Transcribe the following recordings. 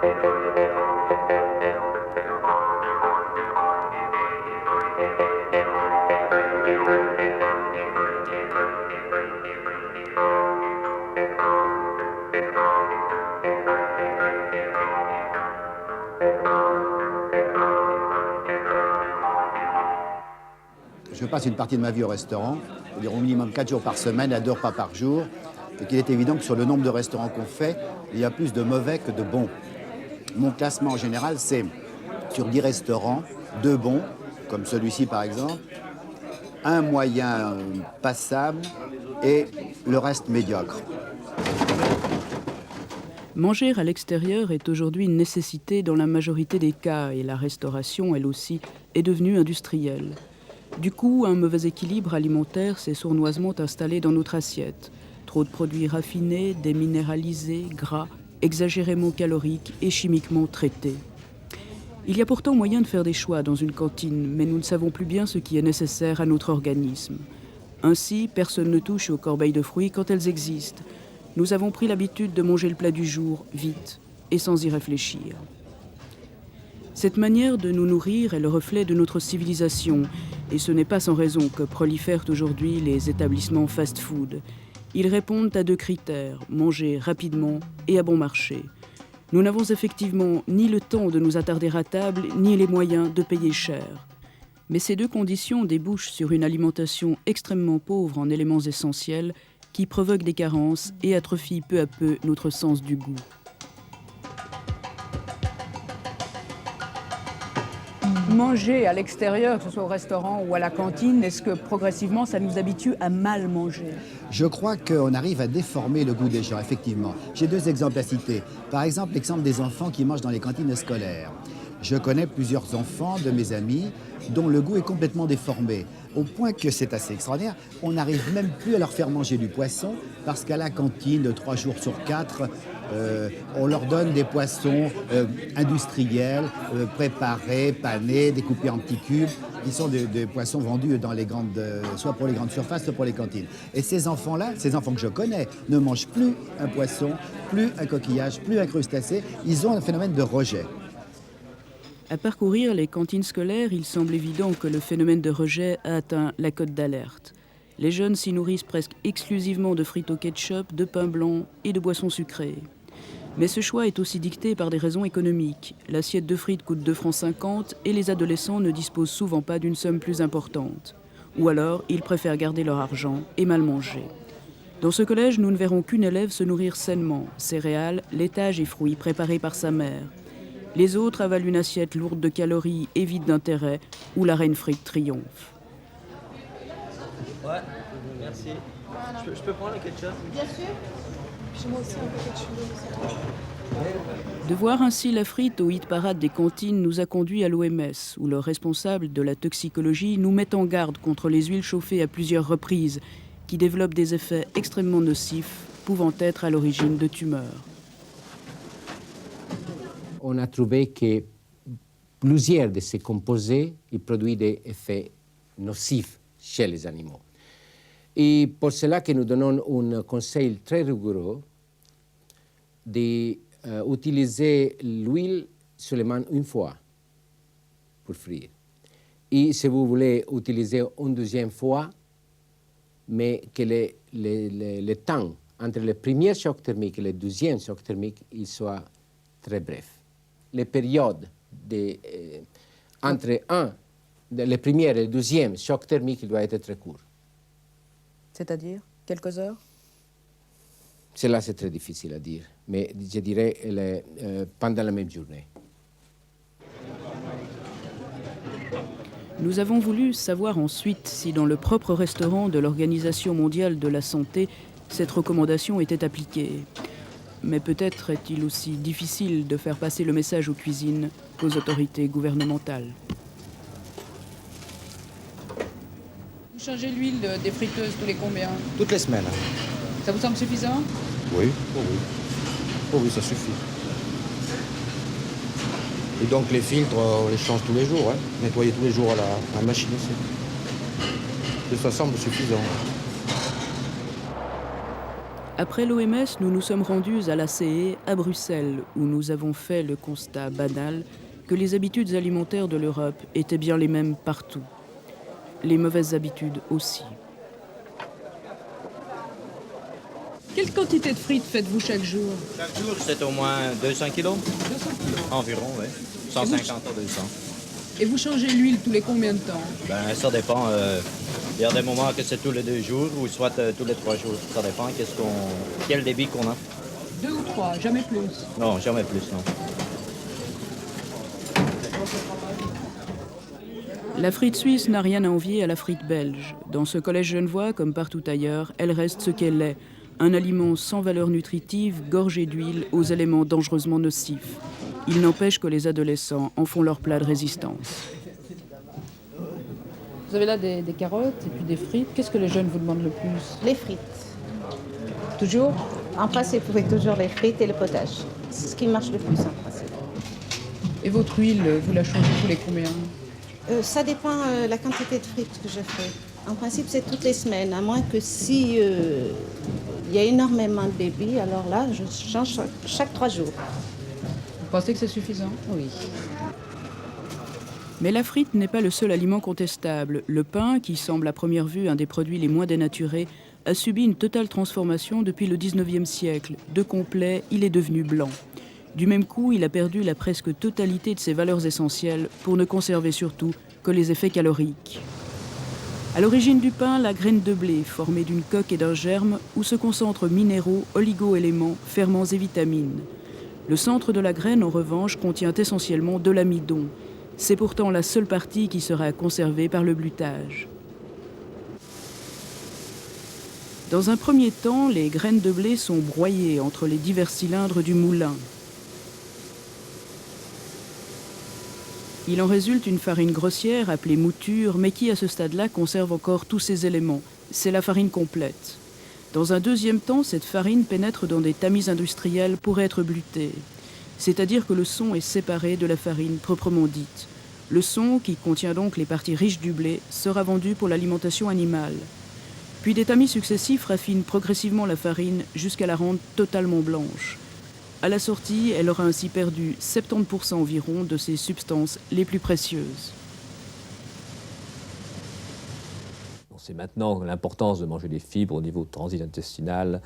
Je passe une partie de ma vie au restaurant, c'est-à-dire au minimum 4 jours par semaine, à 2 repas par jour. Et qu'il est évident que sur le nombre de restaurants qu'on fait, il y a plus de mauvais que de bons. Mon classement en général, c'est sur 10 restaurants, 2 bons, comme celui-ci par exemple, un moyen passable et le reste médiocre. Manger à l'extérieur est aujourd'hui une nécessité dans la majorité des cas et la restauration, elle aussi, est devenue industrielle. Du coup, un mauvais équilibre alimentaire s'est sournoisement installé dans notre assiette. Trop de produits raffinés, déminéralisés, gras, exagérément caloriques et chimiquement traités. Il y a pourtant moyen de faire des choix dans une cantine, mais nous ne savons plus bien ce qui est nécessaire à notre organisme. Ainsi, personne ne touche aux corbeilles de fruits quand elles existent. Nous avons pris l'habitude de manger le plat du jour, vite, et sans y réfléchir. Cette manière de nous nourrir est le reflet de notre civilisation, et ce n'est pas sans raison que prolifèrent aujourd'hui les établissements fast-food. Ils répondent à 2 critères, manger rapidement et à bon marché. Nous n'avons effectivement ni le temps de nous attarder à table, ni les moyens de payer cher. Mais ces 2 conditions débouchent sur une alimentation extrêmement pauvre en éléments essentiels qui provoquent des carences et atrophient peu à peu notre sens du goût. Manger à l'extérieur, que ce soit au restaurant ou à la cantine, est-ce que progressivement ça nous habitue à mal manger? Je crois qu'on arrive à déformer le goût des gens, effectivement. J'ai 2 exemples à citer. Par exemple, l'exemple des enfants qui mangent dans les cantines scolaires. Je connais plusieurs enfants de mes amis dont le goût est complètement déformé, au point que c'est assez extraordinaire. On n'arrive même plus à leur faire manger du poisson parce qu'à la cantine, 3 jours sur 4, on leur donne des poissons industriels, préparés, panés, découpés en petits cubes. Ils sont des poissons vendus dans les grandes, soit pour les grandes surfaces, soit pour les cantines. Et ces enfants-là, ces enfants que je connais, ne mangent plus un poisson, plus un coquillage, plus un crustacé. Ils ont un phénomène de rejet. À parcourir les cantines scolaires, il semble évident que le phénomène de rejet a atteint la cote d'alerte. Les jeunes s'y nourrissent presque exclusivement de frites au ketchup, de pain blanc et de boissons sucrées. Mais ce choix est aussi dicté par des raisons économiques. L'assiette de frites coûte 2,50 francs et les adolescents ne disposent souvent pas d'une somme plus importante. Ou alors, ils préfèrent garder leur argent et mal manger. Dans ce collège, nous ne verrons qu'une élève se nourrir sainement, céréales, laitage et fruits préparés par sa mère. Les autres avalent une assiette lourde de calories et vide d'intérêt, où la reine frite triomphe. Ouais, merci. Je peux prendre le ketchup? Bien sûr. Puis moi aussi un peu ketchup. De voir ainsi la frite au hit-parade des cantines nous a conduit à l'OMS, où le responsable de la toxicologie nous met en garde contre les huiles chauffées à plusieurs reprises, qui développent des effets extrêmement nocifs, pouvant être à l'origine de tumeurs. On a trouvé que plusieurs de ces composés produisent des effets nocifs chez les animaux. Et pour cela que nous donnons un conseil très rigoureux d'utiliser l'huile seulement une fois pour frire. Et si vous voulez utiliser une deuxième fois, mais que le temps entre le premier choc thermique et le deuxième choc thermique il soit très bref. Les périodes entre le premier et le deuxième choc thermique doit être très court. C'est-à-dire quelques heures? Cela, c'est très difficile à dire, mais je dirais pendant la même journée. Nous avons voulu savoir ensuite si dans le propre restaurant de l'Organisation mondiale de la santé, cette recommandation était appliquée. Mais peut-être est-il aussi difficile de faire passer le message aux cuisines qu'aux autorités gouvernementales. Vous changez l'huile des friteuses tous les combien? Toutes les semaines. Ça vous semble suffisant? Oui, oui, ça suffit. Et donc les filtres, on les change tous les jours, hein. Nettoyer tous les jours à la machine aussi. Et ça semble suffisant. Après l'OMS, nous nous sommes rendus à la CE à Bruxelles, où nous avons fait le constat banal que les habitudes alimentaires de l'Europe étaient bien les mêmes partout. Les mauvaises habitudes aussi. Quelle quantité de frites faites-vous chaque jour? Chaque jour, c'est au moins 200 kilos. 200 kilos. Environ, oui. 150 à 200. Et vous changez l'huile tous les combien de temps? Ben, ça dépend. Il y a des moments que c'est tous les 2 jours ou soit tous les 3 jours. Ça dépend quel débit qu'on a. 2 ou 3, jamais plus. Non, jamais plus, non. La frite suisse n'a rien à envier à la frite belge. Dans ce collège genevois, comme partout ailleurs, elle reste ce qu'elle est. Un aliment sans valeur nutritive, gorgé d'huile, aux éléments dangereusement nocifs. Il n'empêche que les adolescents en font leur plat de résistance. Vous avez là des carottes et puis des frites. Qu'est-ce que les jeunes vous demandent le plus? Les frites. Toujours? En principe, vous pouvez toujours les frites et le potage. C'est ce qui marche le plus en principe. Et votre huile, vous la changez tous les combien? Ça dépend la quantité de frites que je fais. En principe, c'est toutes les semaines, à moins que si il y a énormément de débit, alors là, je change chaque 3 jours. Vous pensez que c'est suffisant? Oui. Mais la frite n'est pas le seul aliment contestable. Le pain, qui semble à première vue un des produits les moins dénaturés, a subi une totale transformation depuis le 19e siècle. De complet, il est devenu blanc. Du même coup, il a perdu la presque totalité de ses valeurs essentielles pour ne conserver surtout que les effets caloriques. À l'origine du pain, la graine de blé, formée d'une coque et d'un germe, où se concentrent minéraux, oligo-éléments, ferments et vitamines. Le centre de la graine, en revanche, contient essentiellement de l'amidon. C'est pourtant la seule partie qui sera conservée par le blutage. Dans un premier temps, les graines de blé sont broyées entre les divers cylindres du moulin. Il en résulte une farine grossière appelée mouture, mais qui à ce stade-là conserve encore tous ses éléments. C'est la farine complète. Dans un deuxième temps, cette farine pénètre dans des tamis industriels pour être blutée. C'est-à-dire que le son est séparé de la farine proprement dite. Le son, qui contient donc les parties riches du blé, sera vendu pour l'alimentation animale. Puis des tamis successifs raffinent progressivement la farine jusqu'à la rendre totalement blanche. À la sortie, elle aura ainsi perdu 70% environ de ses substances les plus précieuses. C'est maintenant l'importance de manger des fibres au niveau transit intestinal,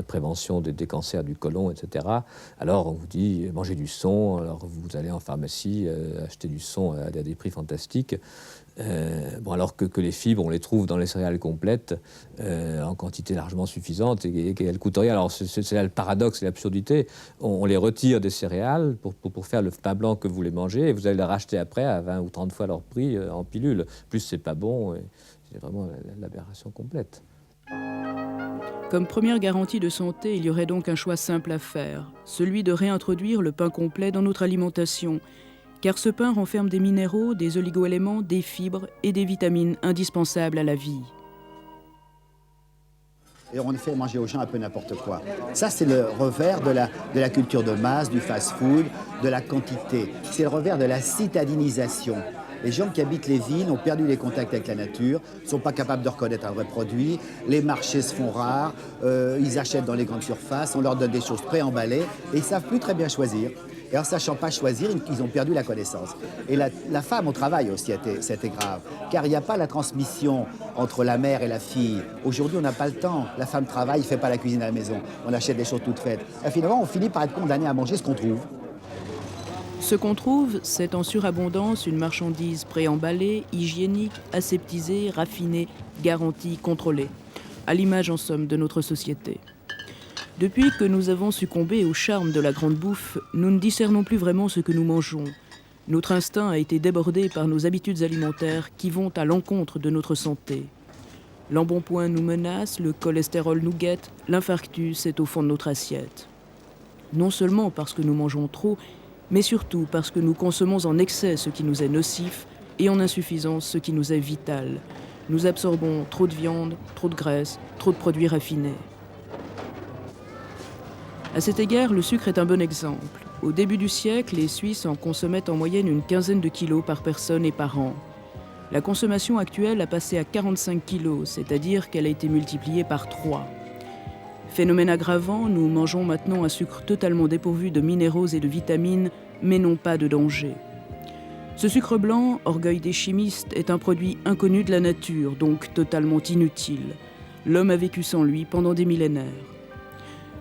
prévention des cancers du côlon, etc. Alors on vous dit mangez du son, alors vous allez en pharmacie acheter du son à des prix fantastiques. Alors que les fibres, on les trouve dans les céréales complètes en quantité largement suffisante et qu'elles coûtent rien. Alors c'est là le paradoxe et l'absurdité. On les retire des céréales pour faire le pain blanc que vous voulez manger et vous allez les racheter après à 20 ou 30 fois leur prix en pilule. Plus c'est pas bon. C'est vraiment l'aberration complète. Comme première garantie de santé, il y aurait donc un choix simple à faire, celui de réintroduire le pain complet dans notre alimentation, car ce pain renferme des minéraux, des oligo-éléments, des fibres et des vitamines indispensables à la vie. Et on fait manger aux gens un peu n'importe quoi. Ça, c'est le revers de la culture de masse, du fast-food, de la quantité. C'est le revers de la citadinisation. Les gens qui habitent les villes ont perdu les contacts avec la nature, ne sont pas capables de reconnaître un vrai produit, les marchés se font rares, ils achètent dans les grandes surfaces, on leur donne des choses préemballées et ils ne savent plus très bien choisir. Et en ne sachant pas choisir, ils ont perdu la connaissance. Et la femme au travail aussi, c'était grave, car il n'y a pas la transmission entre la mère et la fille. Aujourd'hui, on n'a pas le temps. La femme travaille, ne fait pas la cuisine à la maison. On achète des choses toutes faites. Et finalement, on finit par être condamné à manger ce qu'on trouve. Ce qu'on trouve, c'est en surabondance une marchandise préemballée, hygiénique, aseptisée, raffinée, garantie, contrôlée. À l'image, en somme, de notre société. Depuis que nous avons succombé au charme de la grande bouffe, nous ne discernons plus vraiment ce que nous mangeons. Notre instinct a été débordé par nos habitudes alimentaires qui vont à l'encontre de notre santé. L'embonpoint nous menace, le cholestérol nous guette, l'infarctus est au fond de notre assiette. Non seulement parce que nous mangeons trop, mais surtout parce que nous consommons en excès ce qui nous est nocif et en insuffisance ce qui nous est vital. Nous absorbons trop de viande, trop de graisse, trop de produits raffinés. À cet égard, le sucre est un bon exemple. Au début du siècle, les Suisses en consommaient en moyenne une quinzaine de kilos par personne et par an. La consommation actuelle a passé à 45 kilos, c'est-à-dire qu'elle a été multipliée par 3. Phénomène aggravant, nous mangeons maintenant un sucre totalement dépourvu de minéraux et de vitamines, mais non pas de danger. Ce sucre blanc, orgueil des chimistes, est un produit inconnu de la nature, donc totalement inutile. L'homme a vécu sans lui pendant des millénaires.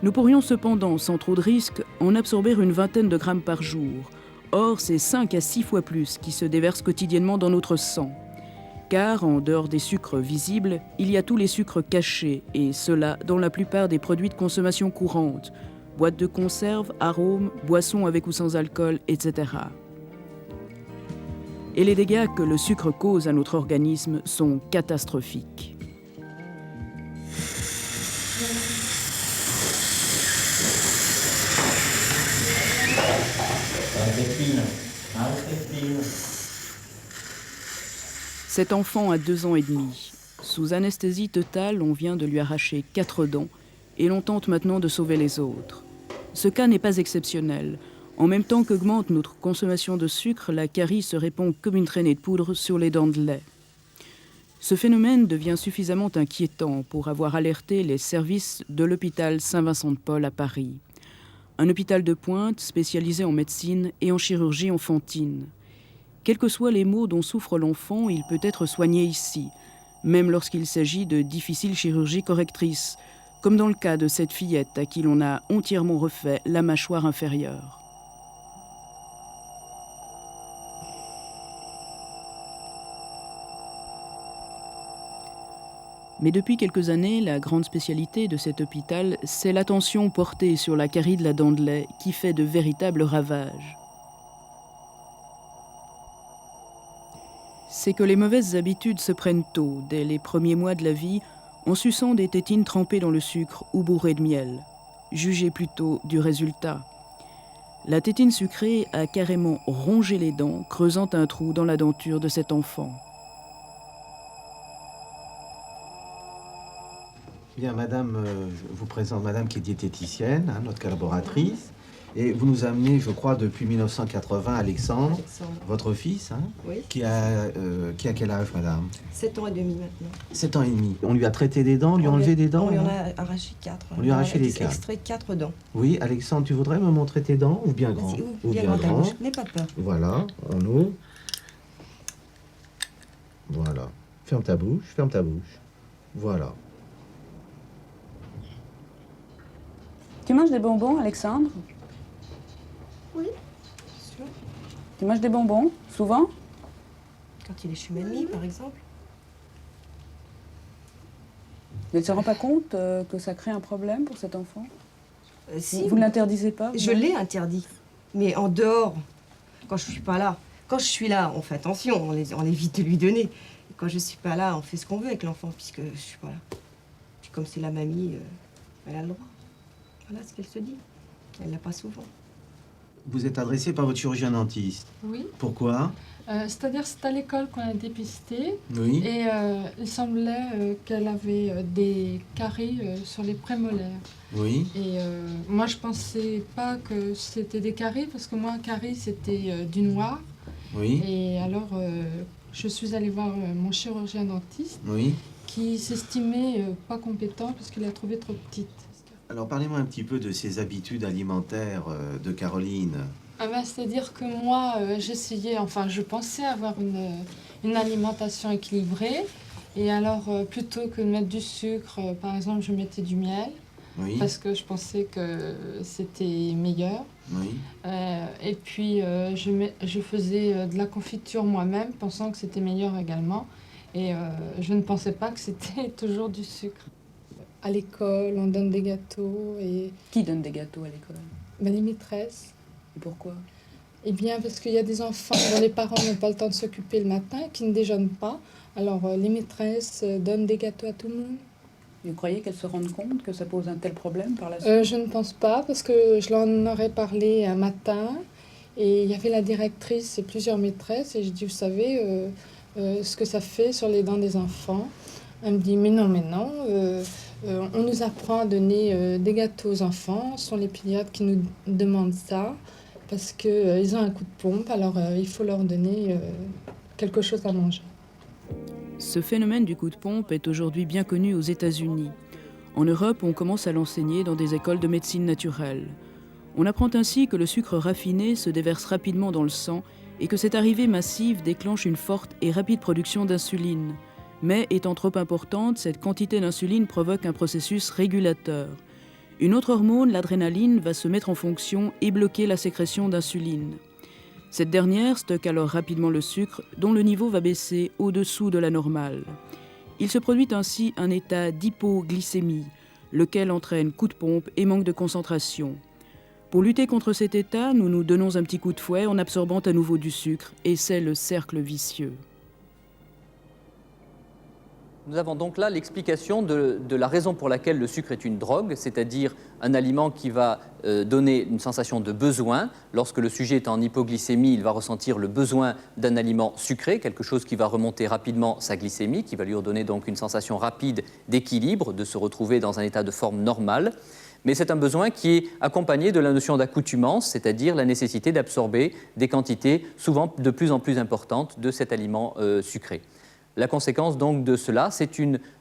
Nous pourrions cependant, sans trop de risques, en absorber une vingtaine de grammes par jour. Or, c'est 5 à 6 fois plus qui se déversent quotidiennement dans notre sang. Car, en dehors des sucres visibles, il y a tous les sucres cachés, et cela dans la plupart des produits de consommation courante, boîtes de conserve, arômes, boissons avec ou sans alcool, etc. Et les dégâts que le sucre cause à notre organisme sont catastrophiques. Cet enfant a 2 ans et demi. Sous anesthésie totale, on vient de lui arracher 4 dents et l'on tente maintenant de sauver les autres. Ce cas n'est pas exceptionnel. En même temps qu'augmente notre consommation de sucre, la carie se répand comme une traînée de poudre sur les dents de lait. Ce phénomène devient suffisamment inquiétant pour avoir alerté les services de l'hôpital Saint-Vincent-de-Paul à Paris. Un hôpital de pointe spécialisé en médecine et en chirurgie enfantine. Quels que soient les maux dont souffre l'enfant, il peut être soigné ici, même lorsqu'il s'agit de difficiles chirurgies correctrices, comme dans le cas de cette fillette à qui l'on a entièrement refait la mâchoire inférieure. Mais depuis quelques années, la grande spécialité de cet hôpital, c'est l'attention portée sur la carie de la dent de lait qui fait de véritables ravages. C'est que les mauvaises habitudes se prennent tôt, dès les premiers mois de la vie, en suçant des tétines trempées dans le sucre ou bourrées de miel. Jugez plutôt du résultat. La tétine sucrée a carrément rongé les dents, creusant un trou dans la denture de cet enfant. Bien, madame, je vous présente madame qui est diététicienne, hein, notre collaboratrice. Et vous nous amenez, je crois, depuis 1980, Alexandre, votre fils, hein, oui. qui a quel âge, madame? 7 ans et demi maintenant. 7 ans et demi. On lui a traité des dents, on lui a enlevé des dents? On lui en a arraché 4. On lui a arraché les 4. Extrait 4 dents. Oui, Alexandre, tu voudrais me montrer tes dents, ou bien grand? Ou bien grand. N'aie pas peur. Voilà, on ouvre. Voilà. Ferme ta bouche, ferme ta bouche. Voilà. Tu manges des bonbons, Alexandre? Oui. Tu manges des bonbons, souvent? Quand il est chez mamie, par exemple. Mais tu ne te rends pas compte que ça crée un problème pour cet enfant? Si. Vous ne l'interdisez pas? Je l'ai interdit. Mais en dehors, quand je suis pas là. Quand je suis là, on fait attention, on évite de lui donner. Et quand je suis pas là, on fait ce qu'on veut avec l'enfant, puisque je suis pas là. Puis comme c'est la mamie, elle a le droit. Voilà ce qu'elle se dit. Elle l'a pas souvent. Vous êtes adressé par votre chirurgien dentiste. Oui. Pourquoi? C'est-à-dire c'est à l'école qu'on a dépisté. Oui. Et il semblait qu'elle avait des caries sur les prémolaires. Oui. Et moi je pensais pas que c'était des caries parce que moi caries c'était du noir. Oui. Et alors je suis allée voir mon chirurgien dentiste. Oui. Qui s'estimait pas compétent parce qu'il l'a trouvée trop petite. Alors parlez-moi un petit peu de ses habitudes alimentaires de Caroline. Ah ben, c'est-à-dire que moi, j'essayais, enfin je pensais avoir une alimentation équilibrée. Et alors, plutôt que de mettre du sucre, par exemple, je mettais du miel. Oui. Parce que je pensais que c'était meilleur. Oui. Et puis, je faisais de la confiture moi-même, pensant que c'était meilleur également. Et je ne pensais pas que c'était toujours du sucre. À l'école, on donne des gâteaux et... Qui donne des gâteaux à l'école? Ben, les maîtresses. Et pourquoi? Eh bien, parce qu'il y a des enfants dont les parents n'ont pas le temps de s'occuper le matin, qui ne déjeunent pas. Alors, les maîtresses donnent des gâteaux à tout le monde. Vous croyez qu'elles se rendent compte que ça pose un tel problème par la suite? Je ne pense pas, parce que je leur aurais parlé un matin. Et il y avait la directrice et plusieurs maîtresses. Et je dis, vous savez, ce que ça fait sur les dents des enfants. Elle me dit, mais non, on nous apprend à donner des gâteaux aux enfants. Ce sont les pédiatres qui nous demandent ça parce qu'ils ont un coup de pompe. Alors, il faut leur donner quelque chose à manger. Ce phénomène du coup de pompe est aujourd'hui bien connu aux États-Unis. En Europe, on commence à l'enseigner dans des écoles de médecine naturelle. On apprend ainsi que le sucre raffiné se déverse rapidement dans le sang et que cette arrivée massive déclenche une forte et rapide production d'insuline. Mais étant trop importante, cette quantité d'insuline provoque un processus régulateur. Une autre hormone, l'adrénaline, va se mettre en fonction et bloquer la sécrétion d'insuline. Cette dernière stocke alors rapidement le sucre, dont le niveau va baisser au-dessous de la normale. Il se produit ainsi un état d'hypoglycémie, lequel entraîne coup de pompe et manque de concentration. Pour lutter contre cet état, nous nous donnons un petit coup de fouet en absorbant à nouveau du sucre, et c'est le cercle vicieux. Nous avons donc là l'explication de la raison pour laquelle le sucre est une drogue, c'est-à-dire un aliment qui va donner une sensation de besoin. Lorsque le sujet est en hypoglycémie, il va ressentir le besoin d'un aliment sucré, quelque chose qui va remonter rapidement sa glycémie, qui va lui redonner donc une sensation rapide d'équilibre, de se retrouver dans un état de forme normale. Mais c'est un besoin qui est accompagné de la notion d'accoutumance, c'est-à-dire la nécessité d'absorber des quantités souvent de plus en plus importantes de cet aliment sucré. La conséquence donc de cela, c'est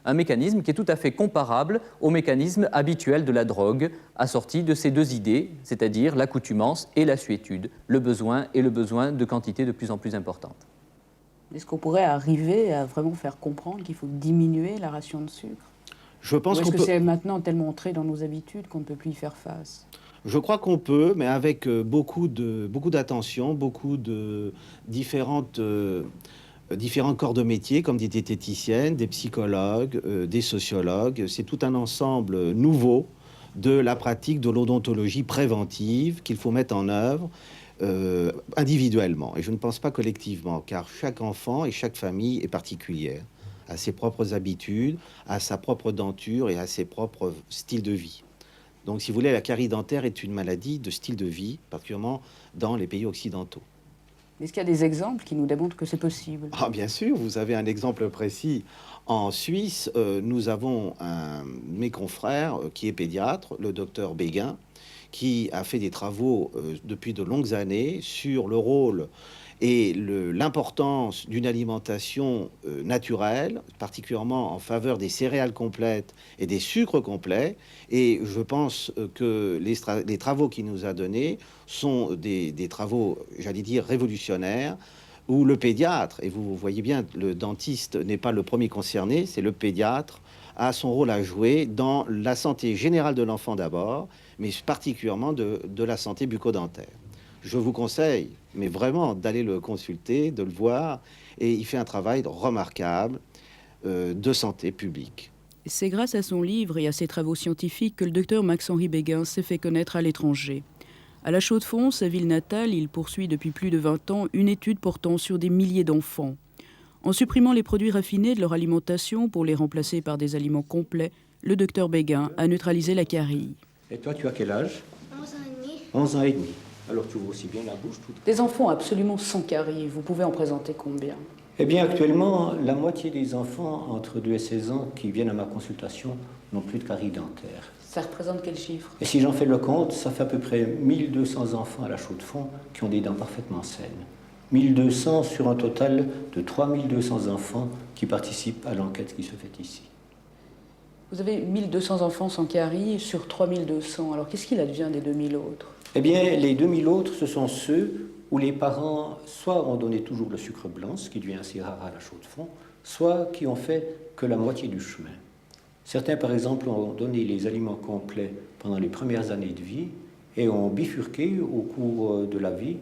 un mécanisme qui est tout à fait comparable au mécanisme habituel de la drogue, assorti de ces deux idées, c'est-à-dire l'accoutumance et la suétude, le besoin et le besoin de quantités de plus en plus importantes. Est-ce qu'on pourrait arriver à vraiment faire comprendre qu'il faut diminuer la ration de sucre? Je pense Ou qu'on est-ce que peut... c'est maintenant tellement entré dans nos habitudes qu'on ne peut plus y faire face? Je crois qu'on peut, mais avec beaucoup d'attention, beaucoup de différents corps de métier, comme des diététiciennes, des psychologues, des sociologues. C'est tout un ensemble nouveau de la pratique de l'odontologie préventive qu'il faut mettre en œuvre individuellement. Et je ne pense pas collectivement, car chaque enfant et chaque famille est particulière, à ses propres habitudes, à sa propre denture et à ses propres styles de vie. Donc, si vous voulez, la carie dentaire est une maladie de style de vie, particulièrement dans les pays occidentaux. Est-ce qu'il y a des exemples qui nous démontrent que c'est possible? Ah, bien sûr, vous avez un exemple précis. En Suisse, nous avons un de mes confrères qui est pédiatre, le docteur Béguin, qui a fait des travaux depuis de longues années sur le rôle et l'importance d'une alimentation naturelle, particulièrement en faveur des céréales complètes et des sucres complets. Et je pense que les travaux qu'il nous a donnés sont des travaux, j'allais dire, révolutionnaires, où le pédiatre, et vous voyez bien, le dentiste n'est pas le premier concerné, c'est le pédiatre, a son rôle à jouer dans la santé générale de l'enfant d'abord, mais particulièrement de la santé bucco-dentaire. Je vous conseille, mais vraiment, d'aller le consulter, de le voir, et il fait un travail remarquable de santé publique. C'est grâce à son livre et à ses travaux scientifiques que le docteur Max-Henri Béguin s'est fait connaître à l'étranger. À La Chaux-de-Fonds, sa ville natale, il poursuit depuis plus de 20 ans une étude portant sur des milliers d'enfants. En supprimant les produits raffinés de leur alimentation pour les remplacer par des aliments complets, le docteur Béguin a neutralisé la carie. Et toi, tu as quel âge? 11 ans et demi. 11 ans et demi. Alors tu ouvres aussi bien la bouche. Des enfants absolument sans carie, vous pouvez en présenter combien? Eh bien, actuellement, la moitié des enfants entre 2 et 16 ans qui viennent à ma consultation n'ont plus de carie dentaire. Ça représente quel chiffre? Et si j'en fais le compte, ça fait à peu près 1200 enfants à La Chaux-de-Fonds qui ont des dents parfaitement saines. 1200 sur un total de 3200 enfants qui participent à l'enquête qui se fait ici. Vous avez 1200 enfants sans carie sur 3200. Alors qu'est-ce qu'il advient des 2000 autres? Eh bien, les 2000 autres, ce sont ceux où les parents soit ont donné toujours le sucre blanc, ce qui devient assez rare à La Chaux-de-Fonds, soit qui ont fait que la moitié du chemin. Certains, par exemple, ont donné les aliments complets pendant les premières années de vie et ont bifurqué au cours de la vie.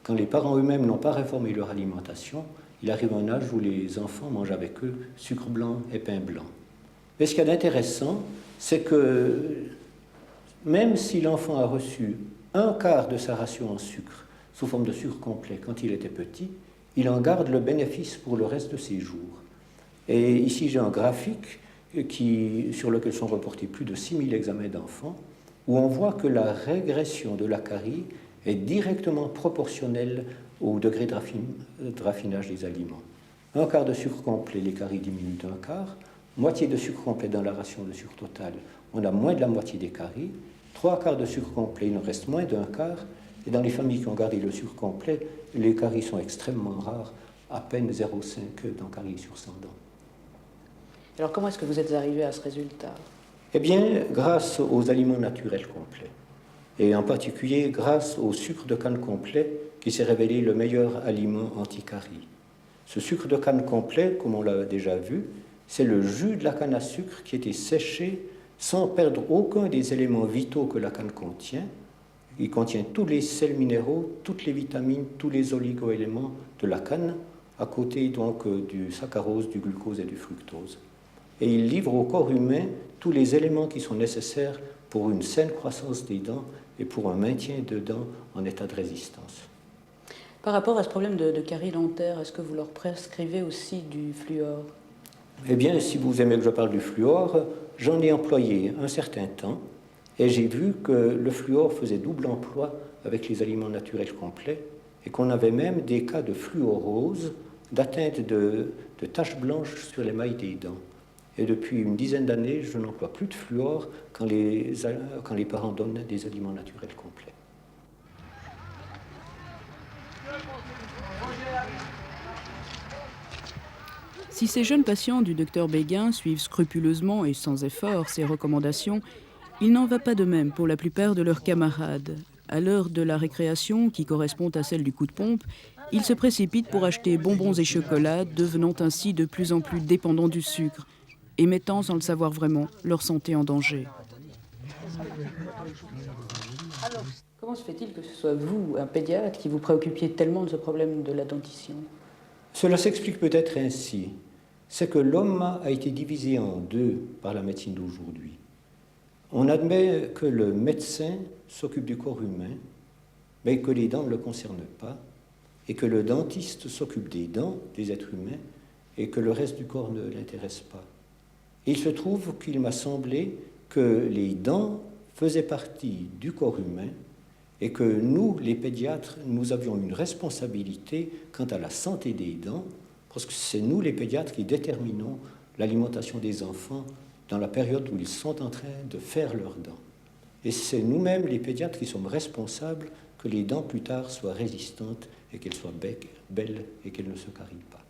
Quand les parents eux-mêmes n'ont pas réformé leur alimentation, il arrive un âge où les enfants mangent avec eux sucre blanc et pain blanc. Mais ce qu'il y a d'intéressant, c'est que même si l'enfant a reçu un quart de sa ration en sucre sous forme de sucre complet quand il était petit, il en garde le bénéfice pour le reste de ses jours. Et ici, j'ai un graphique sur lequel sont reportés plus de 6000 examens d'enfants, où on voit que la régression de la carie est directement proportionnelle au degré de raffinage des aliments. Un quart de sucre complet, les caries diminuent d'un quart. Moitié de sucre complet dans la ration de sucre total, on a moins de la moitié des caries. 3 quarts de sucre complet, il en reste moins d'un quart. Et dans les familles qui ont gardé le sucre complet, les caries sont extrêmement rares, à peine 0,5 dans caries sur 100 dents. Alors comment est-ce que vous êtes arrivé à ce résultat? Eh bien, grâce aux aliments naturels complets, et en particulier grâce au sucre de canne complet qui s'est révélé le meilleur aliment anti-carie. Ce sucre de canne complet, comme on l'a déjà vu, c'est le jus de la canne à sucre qui a été séché sans perdre aucun des éléments vitaux que la canne contient. Il contient tous les sels minéraux, toutes les vitamines, tous les oligo-éléments de la canne, à côté donc du saccharose, du glucose et du fructose. Et il livre au corps humain tous les éléments qui sont nécessaires pour une saine croissance des dents et pour un maintien de dents en état de résistance. Par rapport à ce problème de carie dentaire, est-ce que vous leur prescrivez aussi du fluor? Eh bien, si vous aimez que je parle du fluor, j'en ai employé un certain temps et j'ai vu que le fluor faisait double emploi avec les aliments naturels complets et qu'on avait même des cas de fluorose, d'atteinte de taches blanches sur l'émail des dents. Et depuis une dizaine d'années, je n'emploie plus de fluor quand les parents donnent des aliments naturels complets. Si ces jeunes patients du docteur Béguin suivent scrupuleusement et sans effort ces recommandations, il n'en va pas de même pour la plupart de leurs camarades. À l'heure de la récréation, qui correspond à celle du coup de pompe, ils se précipitent pour acheter bonbons et chocolats, devenant ainsi de plus en plus dépendants du sucre et mettant, sans le savoir vraiment, leur santé en danger. Alors, comment se fait-il que ce soit vous, un pédiatre, qui vous préoccupiez tellement de ce problème de la dentition? Cela s'explique peut-être ainsi. C'est que l'homme a été divisé en deux par la médecine d'aujourd'hui. On admet que le médecin s'occupe du corps humain, mais que les dents ne le concernent pas, et que le dentiste s'occupe des dents des êtres humains, et que le reste du corps ne l'intéresse pas. Il se trouve qu'il m'a semblé que les dents faisaient partie du corps humain et que nous, les pédiatres, nous avions une responsabilité quant à la santé des dents, parce que c'est nous, les pédiatres, qui déterminons l'alimentation des enfants dans la période où ils sont en train de faire leurs dents. Et c'est nous-mêmes, les pédiatres, qui sommes responsables que les dents, plus tard, soient résistantes et qu'elles soient belles et qu'elles ne se carient pas.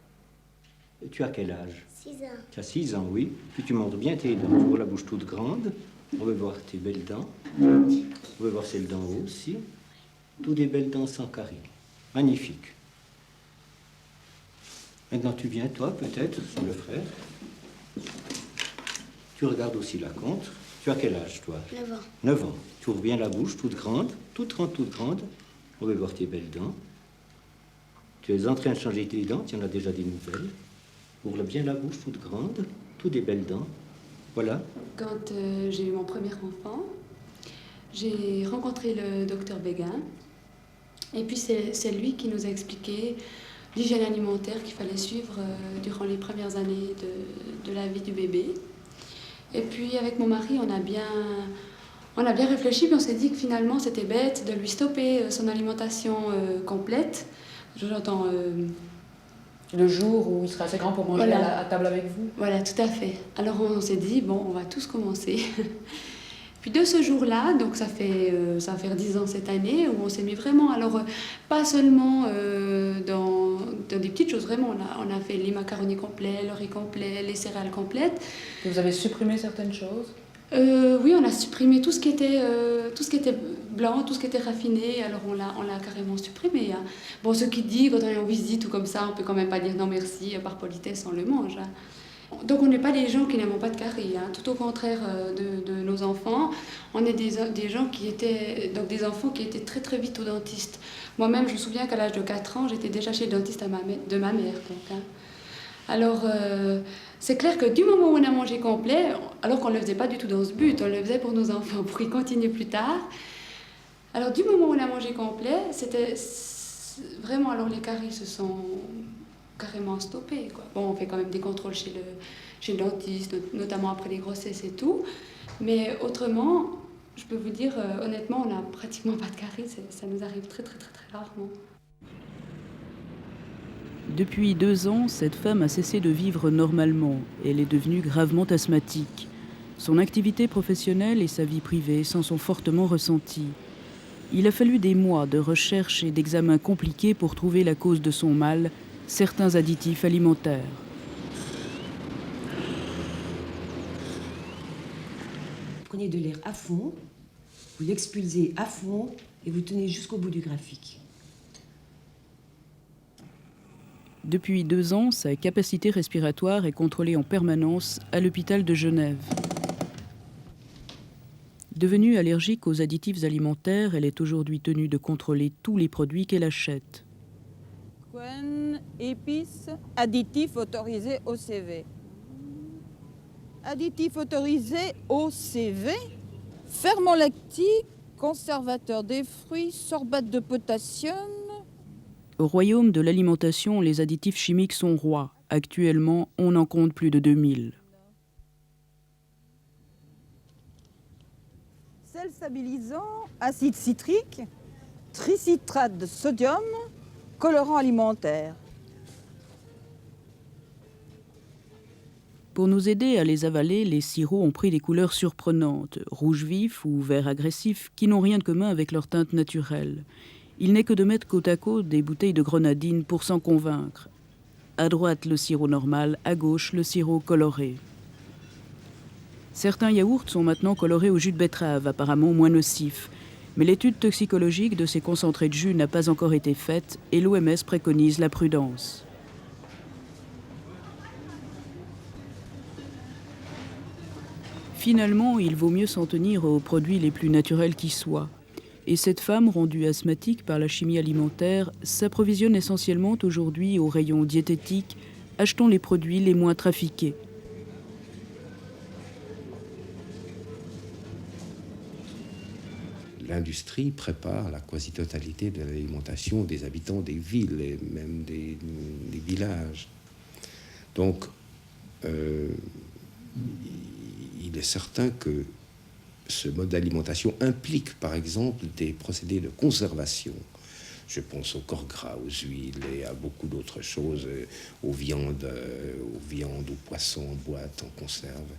Tu as quel âge? 6 ans. Tu as 6 ans, oui. Puis tu montres bien tes dents. Tu ouvres la bouche toute grande. On veut voir tes belles dents. On veut voir celles d'en haut aussi. Toutes des belles dents sans carie. Magnifique. Maintenant, tu viens, toi, peut-être, sur le frère. Tu regardes aussi la contre. Tu as quel âge, toi? 9 ans. 9 ans. Tu ouvres bien la bouche toute grande. Toute grande, toute grande. On veut voir tes belles dents. Tu es en train de changer tes dents. Tu en as déjà des nouvelles. Ouvre bien la bouche toute grande, toutes des belles dents. Voilà. Quand j'ai eu mon premier enfant, j'ai rencontré le docteur Béguin. Et puis c'est lui qui nous a expliqué l'hygiène alimentaire qu'il fallait suivre durant les premières années de la vie du bébé. Et puis avec mon mari, on a bien réfléchi, puis on s'est dit que finalement c'était bête de lui stopper son alimentation complète. J'entends... Le jour où il sera assez grand pour manger voilà. à table avec vous? Voilà, tout à fait. Alors on s'est dit, bon, on va tous commencer. Puis de ce jour-là, donc ça va faire 10 ans cette année, où on s'est mis vraiment, alors pas seulement dans des petites choses, vraiment, on a fait les macaronis complets, le riz complet, les céréales complètes. Et vous avez supprimé certaines choses? Oui, on a supprimé tout ce qui était blanc, tout ce qui était raffiné, alors on l'a carrément supprimé. Hein. Bon, ce qui dit, quand on est en visite ou comme ça, on peut quand même pas dire non merci, par politesse, on le mange. Hein. Donc on n'est pas des gens qui n'aiment pas de carie, hein. Tout au contraire de nos enfants, on est des gens qui étaient, donc des enfants qui étaient très très vite au dentiste. Moi-même, je me souviens qu'à l'âge de 4 ans, j'étais déjà chez le dentiste de ma mère. Donc, hein. Alors, c'est clair que du moment où on a mangé complet, alors qu'on ne le faisait pas du tout dans ce but, on le faisait pour nos enfants, pour qu'ils continuent plus tard. Alors, du moment où on a mangé complet, c'était vraiment, alors les caries se sont carrément stoppées, quoi. Bon, on fait quand même des contrôles chez le dentiste, notamment après les grossesses et tout. Mais autrement, je peux vous dire, honnêtement, on n'a pratiquement pas de caries, ça nous arrive très, très, très, très rarement. Depuis 2 ans, cette femme a cessé de vivre normalement. Elle est devenue gravement asthmatique. Son activité professionnelle et sa vie privée s'en sont fortement ressenties. Il a fallu des mois de recherche et d'examens compliqués pour trouver la cause de son mal, certains additifs alimentaires. prenez de l'air à fond, vous l'expulsez à fond et vous tenez jusqu'au bout du graphique. Depuis 2 ans, sa capacité respiratoire est contrôlée en permanence à l'hôpital de Genève. Devenue allergique aux additifs alimentaires, elle est aujourd'hui tenue de contrôler tous les produits qu'elle achète. Épices, additifs autorisés OCV. Additifs autorisés OCV, ferment lactique, conservateur des fruits, sorbate de potassium. Au royaume de l'alimentation, les additifs chimiques sont rois. Actuellement, on en compte plus de 2000. Sel stabilisant, acide citrique, tricitrate de sodium, colorant alimentaire. Pour nous aider à les avaler, les sirops ont pris des couleurs surprenantes, rouge vif ou vert agressif, qui n'ont rien de commun avec leur teinte naturelle. Il n'est que de mettre côte à côte des bouteilles de grenadine pour s'en convaincre. À droite, le sirop normal, à gauche, le sirop coloré. Certains yaourts sont maintenant colorés au jus de betterave, apparemment moins nocif. Mais l'étude toxicologique de ces concentrés de jus n'a pas encore été faite et l'OMS préconise la prudence. Finalement, il vaut mieux s'en tenir aux produits les plus naturels qui soient. Et cette femme, rendue asthmatique par la chimie alimentaire, s'approvisionne essentiellement aujourd'hui au rayon diététique, achetant les produits les moins trafiqués. L'industrie prépare la quasi-totalité de l'alimentation des habitants des villes et même des villages. Donc, il est certain que ce mode d'alimentation implique, par exemple, des procédés de conservation. Je pense au corps gras, aux huiles et à beaucoup d'autres choses, aux viandes, aux poissons en boîte, en conserve.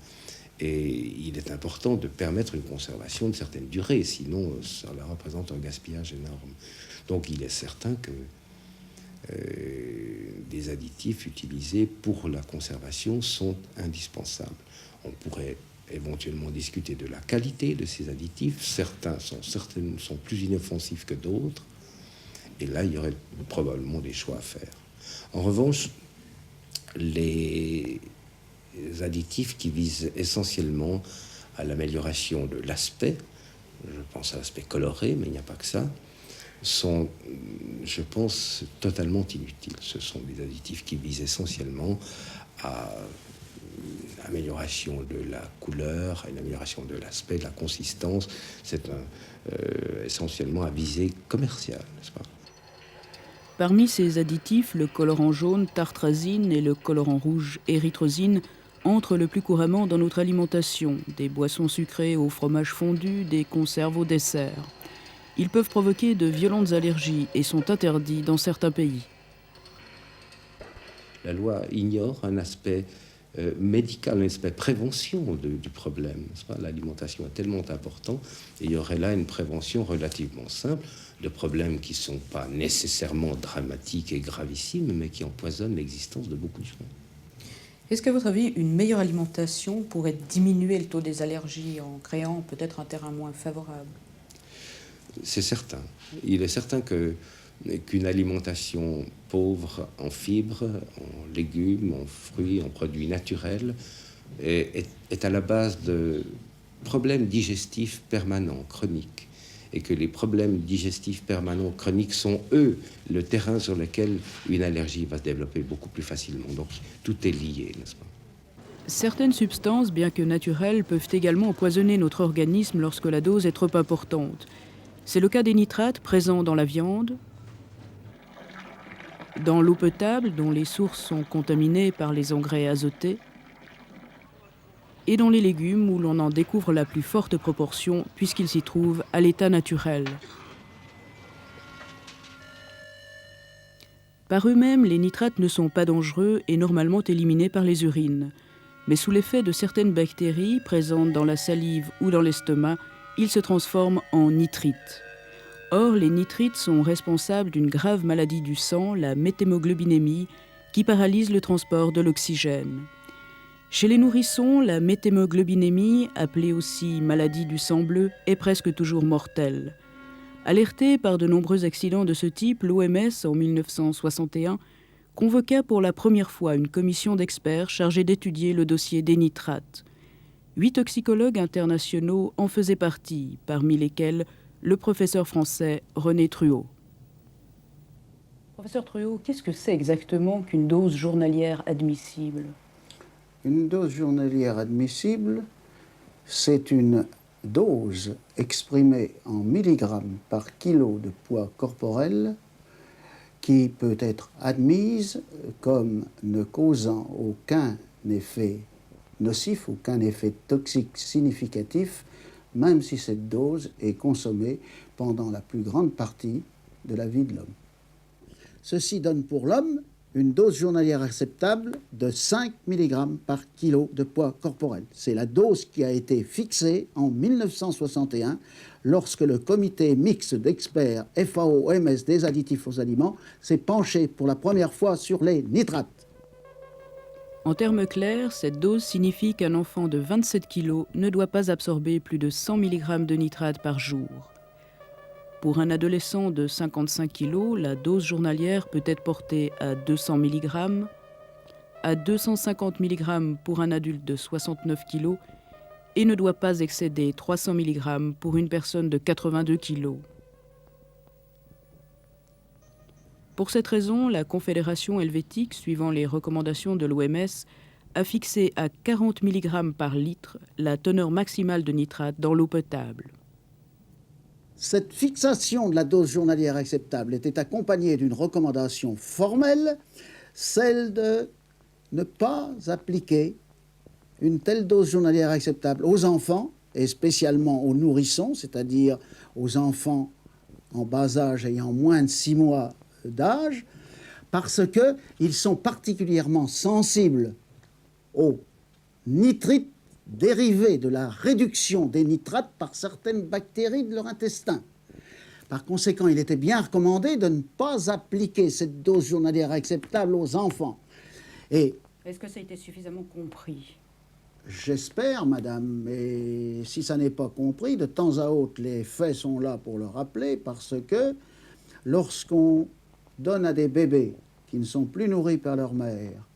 Et il est important de permettre une conservation de certaine durée, sinon ça leur représente un gaspillage énorme. Donc il est certain que des additifs utilisés pour la conservation sont indispensables. On pourrait éventuellement discuter de la qualité de ces additifs. Certains sont plus inoffensifs que d'autres. Et là, il y aurait probablement des choix à faire. En revanche, les additifs qui visent essentiellement à l'amélioration de l'aspect, je pense à l'aspect coloré, mais il n'y a pas que ça, sont, je pense, totalement inutiles. Ce sont des additifs qui visent essentiellement à l'amélioration de la couleur, à une amélioration de l'aspect, de la consistance. C'est essentiellement à visée commerciale, n'est-ce pas? Parmi ces additifs, le colorant jaune, tartrazine, et le colorant rouge, érythrosine, entrent le plus couramment dans notre alimentation, des boissons sucrées au fromage fondu, des conserves au dessert. Ils peuvent provoquer de violentes allergies et sont interdits dans certains pays. La loi ignore un aspect médical, un aspect prévention du problème, n'est-ce pas? L'alimentation est tellement important, et il y aurait là une prévention relativement simple de problèmes qui ne sont pas nécessairement dramatiques et gravissimes, mais qui empoisonnent l'existence de beaucoup de gens. Est-ce qu'à votre avis, une meilleure alimentation pourrait diminuer le taux des allergies en créant peut-être un terrain moins favorable? C'est certain. Il est certain qu'une alimentation pauvre en fibres, en légumes, en fruits, en produits naturels, est à la base de problèmes digestifs permanents, chroniques. Et que les problèmes digestifs permanents, chroniques, sont, eux, le terrain sur lequel une allergie va se développer beaucoup plus facilement. Donc, tout est lié, n'est-ce pas? Certaines substances, bien que naturelles, peuvent également empoisonner notre organisme lorsque la dose est trop importante. C'est le cas des nitrates présents dans la viande, dans l'eau potable, dont les sources sont contaminées par les engrais azotés, et dans les légumes où l'on en découvre la plus forte proportion puisqu'ils s'y trouvent à l'état naturel. Par eux-mêmes, les nitrates ne sont pas dangereux et normalement éliminés par les urines. Mais sous l'effet de certaines bactéries présentes dans la salive ou dans l'estomac, ils se transforment en nitrites. Or, les nitrites sont responsables d'une grave maladie du sang, la méthémoglobinémie, qui paralyse le transport de l'oxygène. Chez les nourrissons, la méthémoglobinémie, appelée aussi maladie du sang bleu, est presque toujours mortelle. Alertée par de nombreux accidents de ce type, l'OMS, en 1961, convoqua pour la première fois une commission d'experts chargée d'étudier le dossier des nitrates. 8 toxicologues internationaux en faisaient partie, parmi lesquels le professeur français René Truot. Professeur Truot, qu'est-ce que c'est exactement qu'une dose journalière admissible ? Une dose journalière admissible, c'est une dose exprimée en milligrammes par kilo de poids corporel qui peut être admise comme ne causant aucun effet nocif, aucun effet toxique significatif, même si cette dose est consommée pendant la plus grande partie de la vie de l'homme. Ceci donne pour l'homme une dose journalière acceptable de 5 mg par kilo de poids corporel. C'est la dose qui a été fixée en 1961 lorsque le comité mixte d'experts FAO-OMS des additifs aux aliments s'est penché pour la première fois sur les nitrates. En termes clairs, cette dose signifie qu'un enfant de 27 kg ne doit pas absorber plus de 100 mg de nitrate par jour. Pour un adolescent de 55 kg, la dose journalière peut être portée à 200 mg, à 250 mg pour un adulte de 69 kg et ne doit pas excéder 300 mg pour une personne de 82 kg. Pour cette raison, la Confédération helvétique, suivant les recommandations de l'OMS, a fixé à 40 mg par litre la teneur maximale de nitrate dans l'eau potable. Cette fixation de la dose journalière acceptable était accompagnée d'une recommandation formelle, celle de ne pas appliquer une telle dose journalière acceptable aux enfants, et spécialement aux nourrissons, c'est-à-dire aux enfants en bas âge ayant moins de 6 mois d'âge, parce qu'ils sont particulièrement sensibles aux nitrites dérivés de la réduction des nitrates par certaines bactéries de leur intestin. Par conséquent, il était bien recommandé de ne pas appliquer cette dose journalière acceptable aux enfants. Et est-ce que ça a été suffisamment compris ? J'espère, madame, mais si ça n'est pas compris, de temps à autre, les faits sont là pour le rappeler, parce que lorsqu'on donne à des bébés qui ne sont plus nourris par leur mère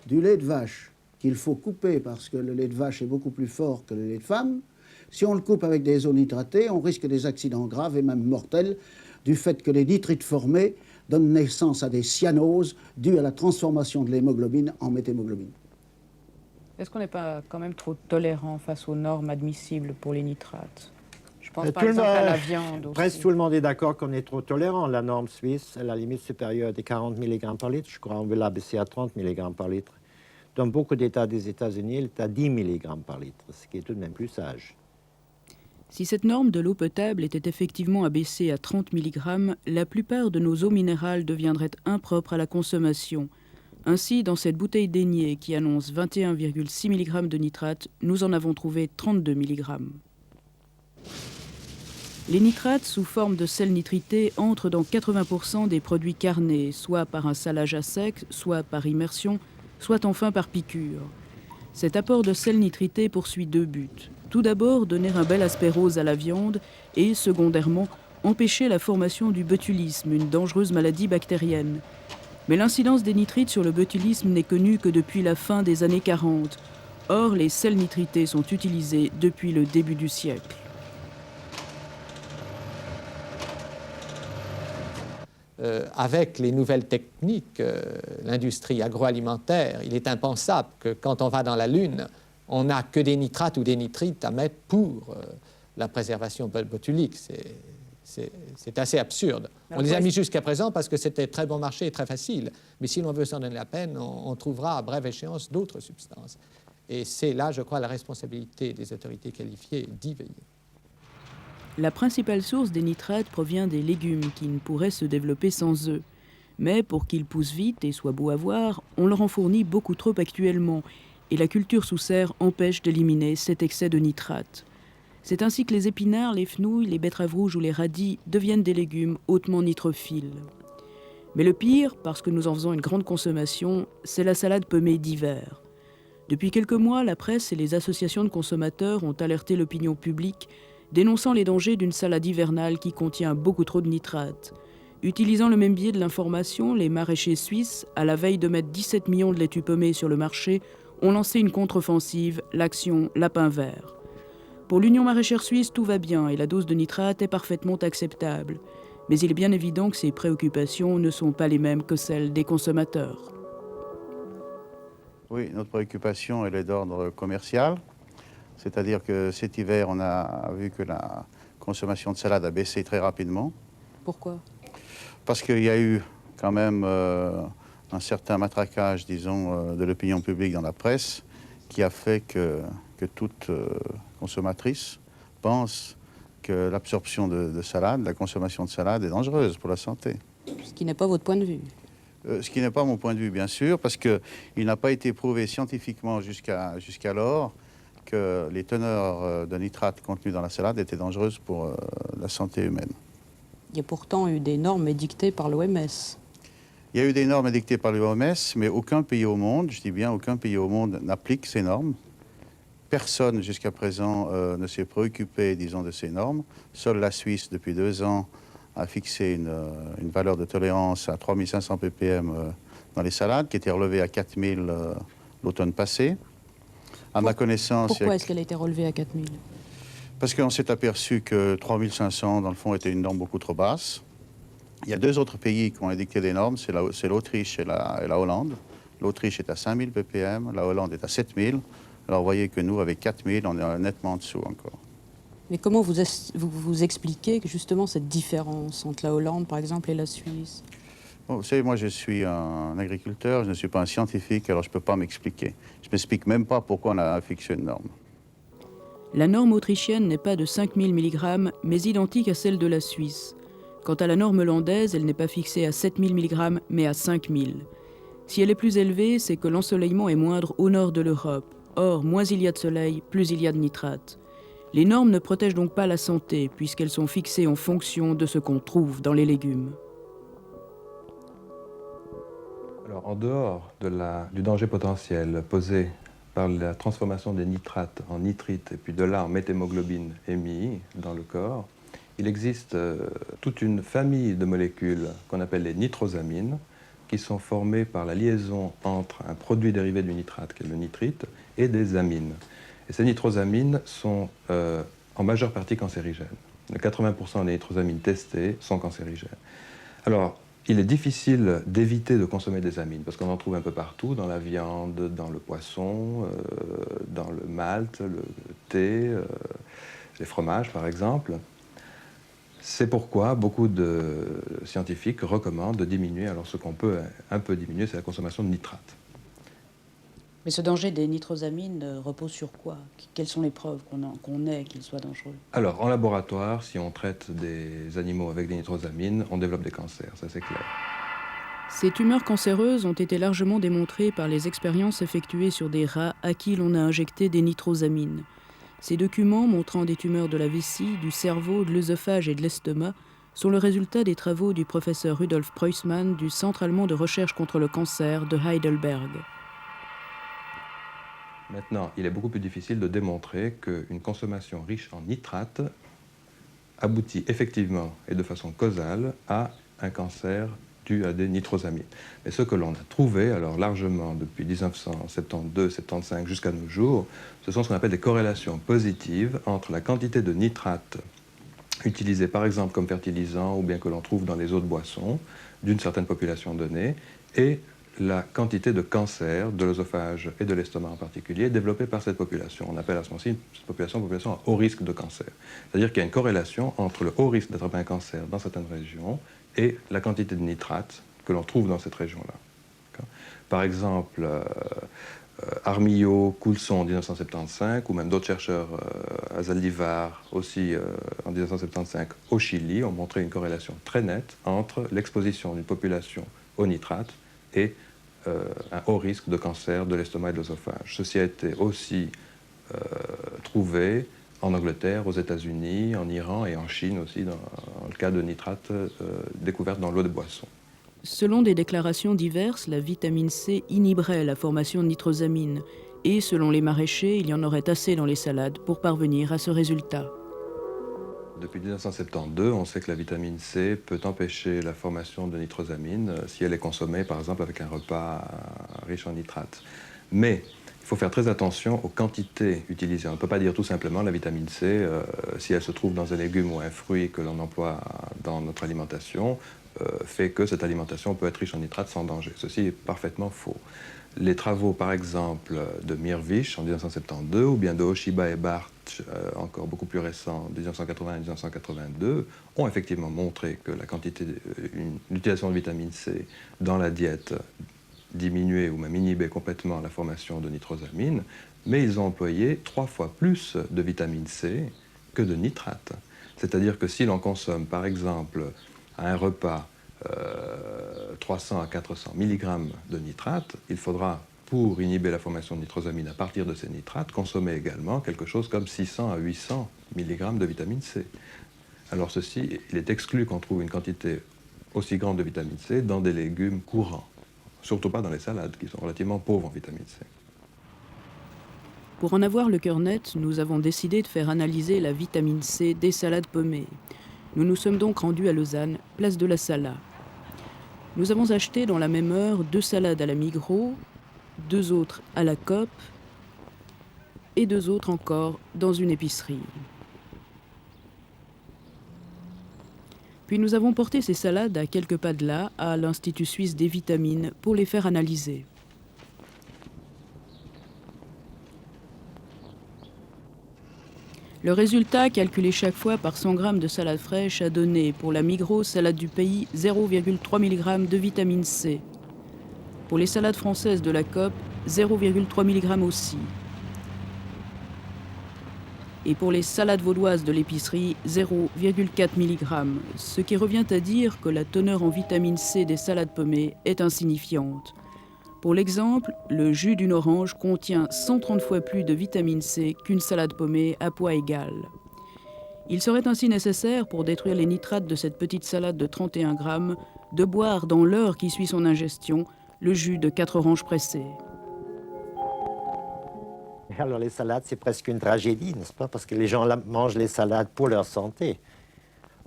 du lait de vache, qu'il faut couper parce que le lait de vache est beaucoup plus fort que le lait de femme, si on le coupe avec des eaux nitratées, on risque des accidents graves et même mortels du fait que les nitrites formés donnent naissance à des cyanoses dues à la transformation de l'hémoglobine en méthémoglobine. Est-ce qu'on n'est pas quand même trop tolérant face aux normes admissibles pour les nitrates ? Je pense par Tout exemple à la viande aussi. Presque tout le monde est d'accord qu'on est trop tolérant. La norme suisse, la limite supérieure est 40 mg par litre. Je crois qu'on veut l'abaisser à 30 mg par litre. Dans beaucoup d'États des États-Unis, elle est à 10 mg par litre, ce qui est tout de même plus sage. Si cette norme de l'eau potable était effectivement abaissée à 30 mg, la plupart de nos eaux minérales deviendraient impropres à la consommation. Ainsi, dans cette bouteille d'Aigné qui annonce 21,6 mg de nitrate, nous en avons trouvé 32 mg. Les nitrates, sous forme de sel nitrité, entrent dans 80% des produits carnés, soit par un salage à sec, soit par immersion, soit enfin par piqûre. Cet apport de sel nitrité poursuit 2 buts. Tout d'abord, donner un bel aspect rose à la viande et, secondairement, empêcher la formation du botulisme, une dangereuse maladie bactérienne. Mais l'incidence des nitrites sur le botulisme n'est connue que depuis la fin des années 40. Or, les sels nitrités sont utilisés depuis le début du siècle. Avec les nouvelles techniques, l'industrie agroalimentaire, il est impensable que quand on va dans la Lune, on n'a que des nitrates ou des nitrites à mettre pour la préservation botulique. C'est assez absurde. On les a mis jusqu'à présent parce que c'était très bon marché et très facile. Mais si l'on veut s'en donner la peine, on trouvera à brève échéance d'autres substances. Et c'est là, je crois, la responsabilité des autorités qualifiées d'y veiller. La principale source des nitrates provient des légumes qui ne pourraient se développer sans eux. Mais pour qu'ils poussent vite et soient beaux à voir, on leur en fournit beaucoup trop actuellement. Et la culture sous serre empêche d'éliminer cet excès de nitrates. C'est ainsi que les épinards, les fenouils, les betteraves rouges ou les radis deviennent des légumes hautement nitrophiles. Mais le pire, parce que nous en faisons une grande consommation, c'est la salade paumée d'hiver. Depuis quelques mois, la presse et les associations de consommateurs ont alerté l'opinion publique, dénonçant les dangers d'une salade hivernale qui contient beaucoup trop de nitrates. Utilisant le même biais de l'information, les maraîchers suisses, à la veille de mettre 17 millions de laitues paumées sur le marché, ont lancé une contre-offensive, l'action Lapin Vert. Pour l'Union maraîchère suisse, tout va bien et la dose de nitrate est parfaitement acceptable. Mais il est bien évident que ces préoccupations ne sont pas les mêmes que celles des consommateurs. Oui, notre préoccupation, elle est d'ordre commercial. C'est-à-dire que cet hiver, on a vu que la consommation de salade a baissé très rapidement. Pourquoi? Parce qu'il y a eu quand même un certain matraquage, disons, de l'opinion publique dans la presse qui a fait que toute consommatrice pense que l'absorption de salade, la consommation de salade est dangereuse pour la santé. Ce qui n'est pas votre point de vue. Ce qui n'est pas mon point de vue, bien sûr, parce qu'il n'a pas été prouvé scientifiquement jusqu'alors que les teneurs de nitrate contenues dans la salade étaient dangereuses pour la santé humaine. Il y a pourtant eu des normes édictées par l'OMS. Il y a eu des normes édictées par l'OMS, mais aucun pays au monde, je dis bien aucun pays au monde, n'applique ces normes. Personne jusqu'à présent ne s'est préoccupé, disons, de ces normes. Seule la Suisse, depuis 2 ans, a fixé une valeur de tolérance à 3500 ppm dans les salades, qui était relevée à 4000 l'automne passé. À ma connaissance... Pourquoi est-ce qu'elle a été relevée à 4000 ? Parce qu'on s'est aperçu que 3500, dans le fond, était une norme beaucoup trop basse. Il y a 2 autres pays qui ont édicté des normes, c'est l'Autriche et la Hollande. L'Autriche est à 5000 ppm, la Hollande est à 7000. Alors vous voyez que nous, avec 4000, on est nettement en dessous encore. Mais comment vous expliquez justement cette différence entre la Hollande, par exemple, et la Suisse ? Bon, vous savez, moi, je suis un agriculteur, je ne suis pas un scientifique, alors je ne peux pas m'expliquer. Je ne m'explique même pas pourquoi on a fixé une norme. La norme autrichienne n'est pas de 5000 mg, mais identique à celle de la Suisse. Quant à la norme hollandaise, elle n'est pas fixée à 7000 mg, mais à 5000. Si elle est plus élevée, c'est que l'ensoleillement est moindre au nord de l'Europe. Or, moins il y a de soleil, plus il y a de nitrate. Les normes ne protègent donc pas la santé, puisqu'elles sont fixées en fonction de ce qu'on trouve dans les légumes. Alors, en dehors du danger potentiel posé par la transformation des nitrates en nitrites et puis de là en méthémoglobine émis dans le corps, il existe toute une famille de molécules qu'on appelle les nitrosamines, qui sont formées par la liaison entre un produit dérivé du nitrate, qui est le nitrite, et des amines. Et ces nitrosamines sont en majeure partie cancérigènes. 80% des nitrosamines testées sont cancérigènes. Alors, il est difficile d'éviter de consommer des amines, parce qu'on en trouve un peu partout, dans la viande, dans le poisson, dans le malt, le thé, les fromages par exemple. C'est pourquoi beaucoup de scientifiques recommandent de diminuer, alors ce qu'on peut un peu diminuer, c'est la consommation de nitrate. Mais ce danger des nitrosamines repose sur quoi? Quelles sont les preuves qu'on ait qu'ils soient dangereux? Alors, en laboratoire, si on traite des animaux avec des nitrosamines, on développe des cancers, ça c'est clair. Ces tumeurs cancéreuses ont été largement démontrées par les expériences effectuées sur des rats à qui l'on a injecté des nitrosamines. Ces documents montrant des tumeurs de la vessie, du cerveau, de l'œsophage et de l'estomac sont le résultat des travaux du professeur Rudolf Preussmann du Centre allemand de recherche contre le cancer de Heidelberg. Maintenant, il est beaucoup plus difficile de démontrer qu'une consommation riche en nitrate aboutit effectivement et de façon causale à un cancer dû à des nitrosamines. Mais ce que l'on a trouvé, alors largement depuis 1972-75 jusqu'à nos jours, ce sont ce qu'on appelle des corrélations positives entre la quantité de nitrate utilisée par exemple comme fertilisant ou bien que l'on trouve dans les eaux de boisson d'une certaine population donnée et la quantité de cancer de l'œsophage et de l'estomac en particulier développée par cette population. On appelle à ce moment-ci cette population à haut risque de cancer. C'est-à-dire qu'il y a une corrélation entre le haut risque d'attraper un cancer dans certaines régions et la quantité de nitrate que l'on trouve dans cette région-là. Par exemple, Armillo, Coulson en 1975, ou même d'autres chercheurs, Zaldivar aussi en 1975 au Chili, ont montré une corrélation très nette entre l'exposition d'une population au nitrate et un haut risque de cancer de l'estomac et de l'œsophage. Ceci a été aussi trouvé en Angleterre, aux États-Unis, en Iran et en Chine aussi, dans le cas de nitrates découvertes dans l'eau de boisson. Selon des déclarations diverses, la vitamine C inhiberait la formation de nitrosamines Et selon les maraîchers, il y en aurait assez dans les salades pour parvenir à ce résultat. Depuis 1972, on sait que la vitamine C peut empêcher la formation de nitrosamine si elle est consommée, par exemple, avec un repas riche en nitrates. Mais il faut faire très attention aux quantités utilisées. On ne peut pas dire tout simplement la vitamine C, si elle se trouve dans un légume ou un fruit que l'on emploie dans notre alimentation, fait que cette alimentation peut être riche en nitrates sans danger. Ceci est parfaitement faux. Les travaux, par exemple, de Mirvish en 1972 ou bien de Oshiba et Bartsch, encore beaucoup plus récents, de 1980 et 1982, ont effectivement montré que l'utilisation de vitamine C dans la diète diminuait ou même inhibait complètement la formation de nitrosamine, mais ils ont employé 3 fois plus de vitamine C que de nitrate. C'est-à-dire que si l'on consomme, par exemple, à un repas 300 à 400 mg de nitrate, il faudra, pour inhiber la formation de nitrosamine à partir de ces nitrates, consommer également quelque chose comme 600 à 800 mg de vitamine C. Alors ceci, il est exclu qu'on trouve une quantité aussi grande de vitamine C dans des légumes courants, surtout pas dans les salades, qui sont relativement pauvres en vitamine C. Pour en avoir le cœur net, nous avons décidé de faire analyser la vitamine C des salades paumées. Nous nous sommes donc rendus à Lausanne, place de la Sala. Nous avons acheté dans la même heure 2 salades à la Migros, 2 autres à la Coop et 2 autres encore dans une épicerie. Puis nous avons porté ces salades à quelques pas de là, à l'Institut suisse des vitamines, pour les faire analyser. Le résultat, calculé chaque fois par 100 g de salade fraîche, a donné pour la Migros salade du pays 0,3 mg de vitamine C. Pour les salades françaises de la Coop, 0,3 mg aussi. Et pour les salades vaudoises de l'épicerie, 0,4 mg, ce qui revient à dire que la teneur en vitamine C des salades paumées est insignifiante. Pour l'exemple, le jus d'une orange contient 130 fois plus de vitamine C qu'une salade paumée à poids égal. Il serait ainsi nécessaire, pour détruire les nitrates de cette petite salade de 31 grammes, de boire dans l'heure qui suit son ingestion le jus de 4 oranges pressées. Alors les salades, c'est presque une tragédie, n'est-ce pas? Parce que les gens mangent les salades pour leur santé.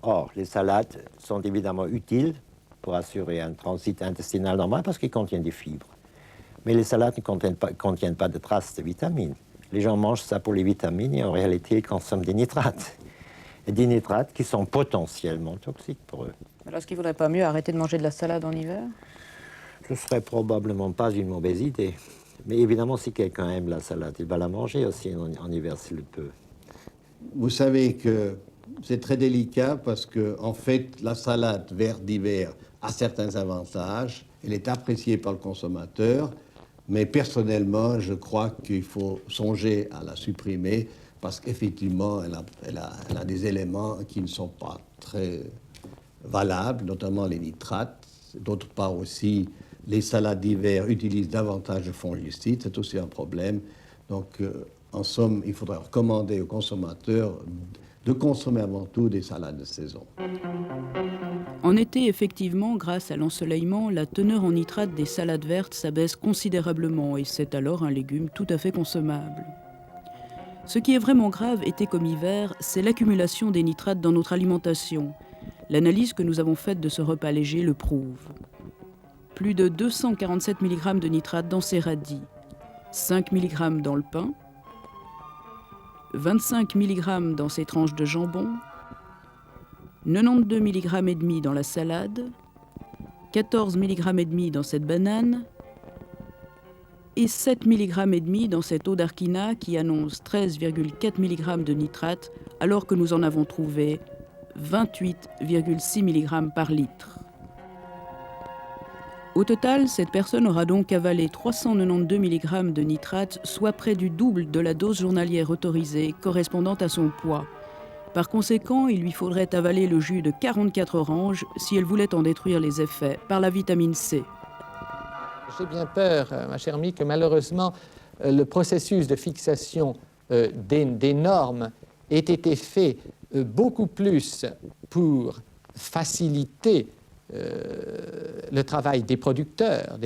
Or, les salades sont évidemment utiles pour assurer un transit intestinal normal parce qu'ils contiennent des fibres. Mais les salades ne contiennent pas de traces de vitamines. Les gens mangent ça pour les vitamines et en réalité, ils consomment des nitrates. Et des nitrates qui sont potentiellement toxiques pour eux. Alors, est-ce qu'il ne vaudrait pas mieux arrêter de manger de la salade en hiver? Ce ne serait probablement pas une mauvaise idée. Mais évidemment, si quelqu'un aime la salade, il va la manger aussi en hiver s'il le peut. Vous savez que c'est très délicat parce que, en fait, la salade verte d'hiver a certains avantages. Elle est appréciée par le consommateur. Mais personnellement, je crois qu'il faut songer à la supprimer parce qu'effectivement, elle a des éléments qui ne sont pas très valables, notamment les nitrates. D'autre part aussi, les salades d'hiver utilisent davantage de fongicides, c'est aussi un problème. Donc, en somme, il faudrait recommander aux consommateurs de consommer avant tout des salades de saison. En été, effectivement, grâce à l'ensoleillement, la teneur en nitrate des salades vertes s'abaisse considérablement et c'est alors un légume tout à fait consommable. Ce qui est vraiment grave, été comme hiver, c'est l'accumulation des nitrates dans notre alimentation. L'analyse que nous avons faite de ce repas léger le prouve. Plus de 247 mg de nitrate dans ces radis, 5 mg dans le pain, 25 mg dans ces tranches de jambon, 92 mg et demi dans la salade, 14 mg et demi dans cette banane et 7 mg et demi dans cette eau d'arquina qui annonce 13,4 mg de nitrate alors que nous en avons trouvé 28,6 mg par litre. Au total, cette personne aura donc avalé 392 mg de nitrate, soit près du double de la dose journalière autorisée correspondant à son poids. Par conséquent, il lui faudrait avaler le jus de 44 oranges si elle voulait en détruire les effets par la vitamine C. J'ai bien peur, ma chère amie, que malheureusement, le processus de fixation des normes ait été fait beaucoup plus pour faciliter le travail des producteurs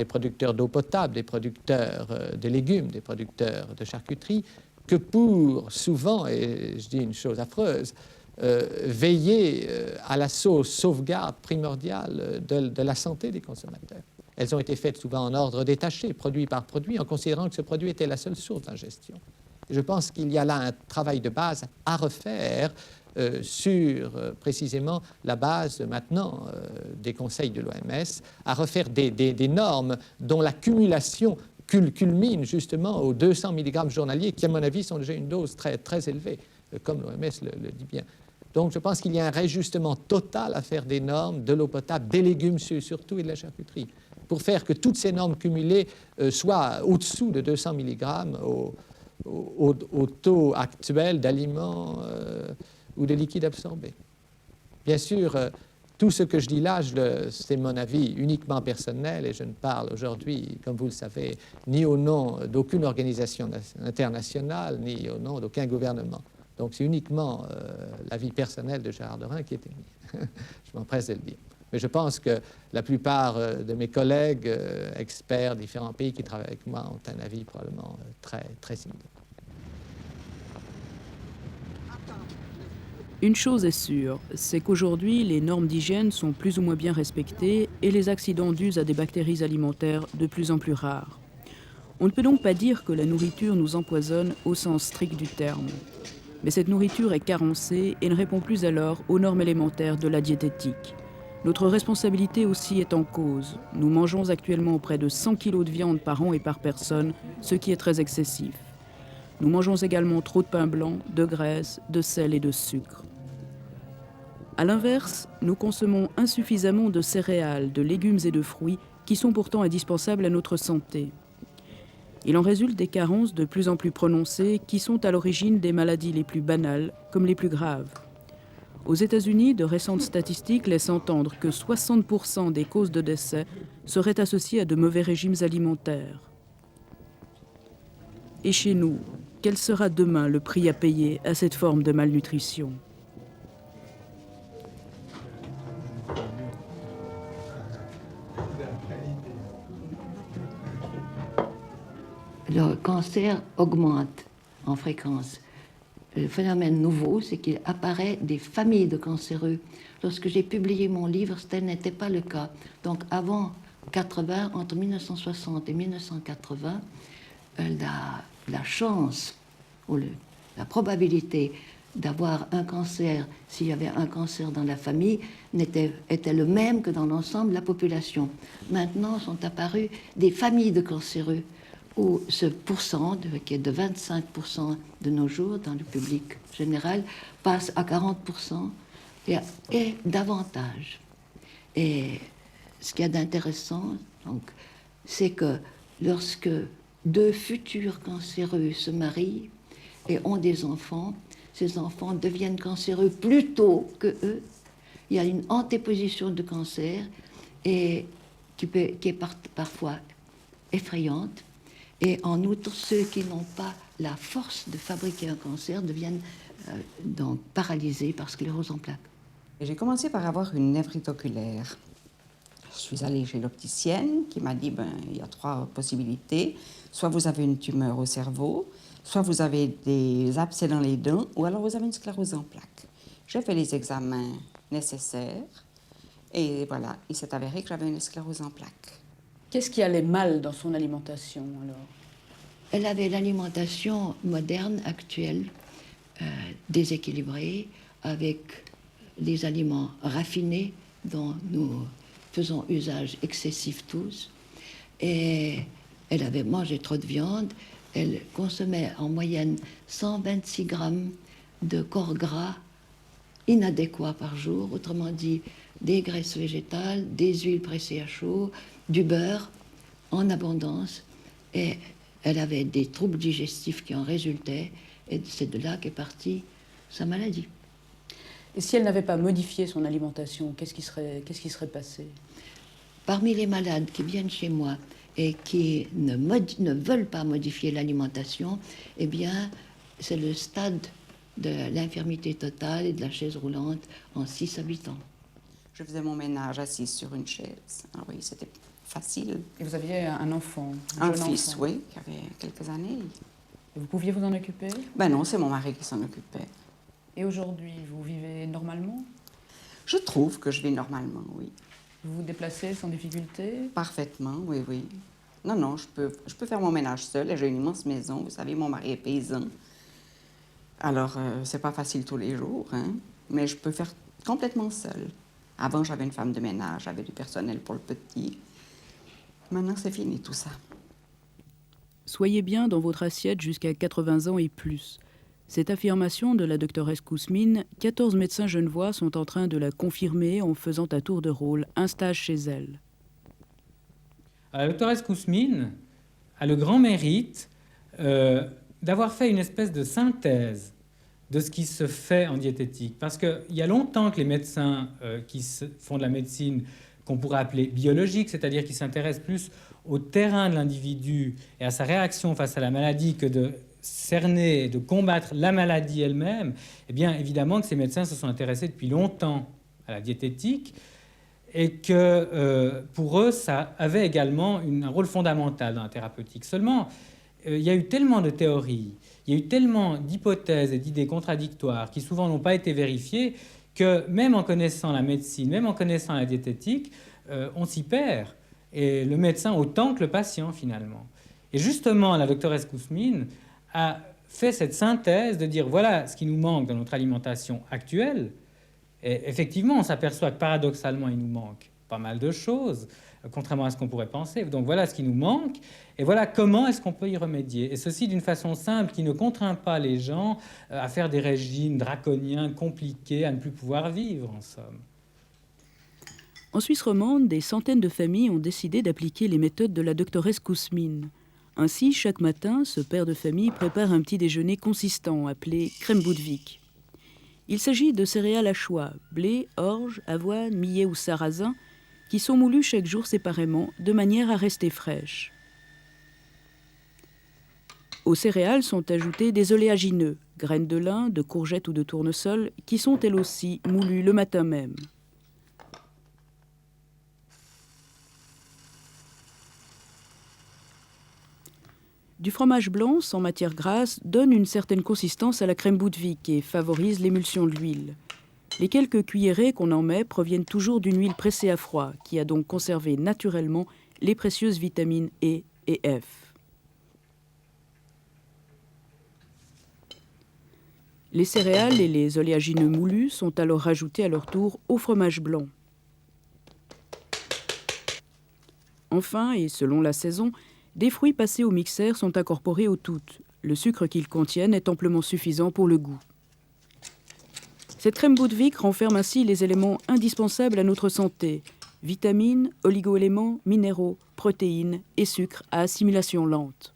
d'eau potable, des producteurs de légumes, des producteurs de charcuterie, que pour souvent, et je dis une chose affreuse, veiller à la sauvegarde primordiale de la santé des consommateurs. Elles ont été faites souvent en ordre détaché, produit par produit, en considérant que ce produit était la seule source d'ingestion. Je pense qu'il y a là un travail de base à refaire sur précisément la base maintenant des conseils de l'OMS, à refaire des normes dont l'accumulation culmine justement aux 200 mg journaliers, qui à mon avis sont déjà une dose très, très élevée, comme l'OMS le dit bien. Donc je pense qu'il y a un réajustement total à faire des normes, de l'eau potable, des légumes surtout et de la charcuterie, pour faire que toutes ces normes cumulées soient au-dessous de 200 mg au taux actuel d'aliments ou de liquides absorbés. Bien sûr, tout ce que je dis là, c'est mon avis uniquement personnel et je ne parle aujourd'hui, comme vous le savez, ni au nom d'aucune organisation internationale, ni au nom d'aucun gouvernement. Donc c'est uniquement l'avis personnel de Gérard Dorin qui est émis. Je m'empresse de le dire. Mais je pense que la plupart de mes collègues, experts, différents pays qui travaillent avec moi, ont un avis probablement très, très similaire. Une chose est sûre, c'est qu'aujourd'hui, les normes d'hygiène sont plus ou moins bien respectées et les accidents dus à des bactéries alimentaires de plus en plus rares. On ne peut donc pas dire que la nourriture nous empoisonne au sens strict du terme. Mais cette nourriture est carencée et ne répond plus alors aux normes élémentaires de la diététique. Notre responsabilité aussi est en cause. Nous mangeons actuellement près de 100 kg de viande par an et par personne, ce qui est très excessif. Nous mangeons également trop de pain blanc, de graisse, de sel et de sucre. A l'inverse, nous consommons insuffisamment de céréales, de légumes et de fruits qui sont pourtant indispensables à notre santé. Il en résulte des carences de plus en plus prononcées qui sont à l'origine des maladies les plus banales comme les plus graves. Aux États-Unis, de récentes statistiques laissent entendre que 60% des causes de décès seraient associées à de mauvais régimes alimentaires. Et chez nous, quel sera demain le prix à payer à cette forme de malnutrition ? Le cancer augmente en fréquence. Le phénomène nouveau, c'est qu'il apparaît des familles de cancéreux. Lorsque j'ai publié mon livre, ce n'était pas le cas. Donc avant 80, entre 1960 et 1980, la chance ou la probabilité d'avoir un cancer, s'il y avait un cancer dans la famille, était le même que dans l'ensemble de la population. Maintenant sont apparues des familles de cancéreux, où ce pourcent, qui est de 25% de nos jours dans le public général, passe à 40% et davantage. Et ce qu'il y a d'intéressant, c'est que lorsque deux futurs cancéreux se marient et ont des enfants, ces enfants deviennent cancéreux plus tôt que eux. Il y a une antéposition de cancer et qui est parfois effrayante. Et en outre, ceux qui n'ont pas la force de fabriquer un cancer deviennent donc paralysés par sclérose en plaques. J'ai commencé par avoir une névrite oculaire. Je suis allée chez l'opticienne qui m'a dit il y a 3 possibilités. Soit vous avez une tumeur au cerveau, soit vous avez des abcès dans les dents, ou alors vous avez une sclérose en plaques. J'ai fait les examens nécessaires et voilà, il s'est avéré que j'avais une sclérose en plaques. Qu'est-ce qui allait mal dans son alimentation, alors? Elle avait l'alimentation moderne, actuelle, déséquilibrée, avec des aliments raffinés dont nous faisons usage excessif tous. Et elle avait mangé trop de viande. Elle consommait en moyenne 126 grammes de corps gras inadéquats par jour, autrement dit des graisses végétales, des huiles pressées à chaud, du beurre en abondance, et elle avait des troubles digestifs qui en résultaient, et c'est de là qu'est partie sa maladie. Et si elle n'avait pas modifié son alimentation, qu'est-ce qui serait passé? Parmi les malades qui viennent chez moi et qui ne veulent pas modifier l'alimentation, eh bien, c'est le stade de l'infirmité totale et de la chaise roulante en 6 à 8 ans. Je faisais mon ménage assise sur une chaise. Ah oui, c'était facile. Et vous aviez un enfant, Un jeune fils, enfant. oui, qui avait quelques années. Et vous pouviez vous en occuper? Ben non, c'est mon mari qui s'en occupait. Et aujourd'hui, vous vivez normalement? Je trouve que je vis normalement, oui. Vous vous déplacez sans difficulté? Parfaitement, oui, oui. Non, non, je peux faire mon ménage seule. Et j'ai une immense maison. Vous savez, mon mari est paysan. Alors, c'est pas facile tous les jours, hein, mais je peux faire complètement seule. Avant, j'avais une femme de ménage, j'avais du personnel pour le petit. Maintenant, c'est fini tout ça. Soyez bien dans votre assiette jusqu'à 80 ans et plus. Cette affirmation de la doctoresse Kousmine, 14 médecins genevois sont en train de la confirmer en faisant à tour de rôle un stage chez elle. La doctoresse Kousmine a le grand mérite d'avoir fait une espèce de synthèse de ce qui se fait en diététique. Parce qu'il y a longtemps que les médecins qui font de la médecine qu'on pourrait appeler biologique, c'est-à-dire qui s'intéressent plus au terrain de l'individu et à sa réaction face à la maladie que de cerner, de combattre la maladie elle-même, eh bien évidemment que ces médecins se sont intéressés depuis longtemps à la diététique et que pour eux, ça avait également un rôle fondamental dans la thérapeutique. Seulement, il y a eu tellement de théories, il y a eu tellement d'hypothèses et d'idées contradictoires qui souvent n'ont pas été vérifiées que même en connaissant la médecine, même en connaissant la diététique, on s'y perd. Et le médecin autant que le patient, finalement. Et justement, la doctoresse Kousmine a fait cette synthèse de dire voilà ce qui nous manque dans notre alimentation actuelle. Et effectivement, on s'aperçoit que paradoxalement, il nous manque pas mal de choses, contrairement à ce qu'on pourrait penser. Donc voilà ce qui nous manque, et voilà comment est-ce qu'on peut y remédier. Et ceci d'une façon simple qui ne contraint pas les gens à faire des régimes draconiens, compliqués, à ne plus pouvoir vivre, en somme. En Suisse romande, des centaines de familles ont décidé d'appliquer les méthodes de la doctoresse Kousmine. Ainsi, chaque matin, ce père de famille prépare un petit déjeuner consistant appelé crème Boudewijk. Il s'agit de céréales à choix, blé, orge, avoine, millet ou sarrasin, qui sont moulues chaque jour séparément, de manière à rester fraîches. Aux céréales sont ajoutés des oléagineux, graines de lin, de courgettes ou de tournesol, qui sont elles aussi moulues le matin même. Du fromage blanc sans matière grasse donne une certaine consistance à la crème Boudewijk et favorise l'émulsion de l'huile. Les quelques cuillerées qu'on en met proviennent toujours d'une huile pressée à froid, qui a donc conservé naturellement les précieuses vitamines E et F. Les céréales et les oléagineux moulus sont alors rajoutés à leur tour au fromage blanc. Enfin, et selon la saison, des fruits passés au mixeur sont incorporés au tout. Le sucre qu'ils contiennent est amplement suffisant pour le goût. Cette crème Boudewijk renferme ainsi les éléments indispensables à notre santé. Vitamines, oligo-éléments, minéraux, protéines et sucres à assimilation lente.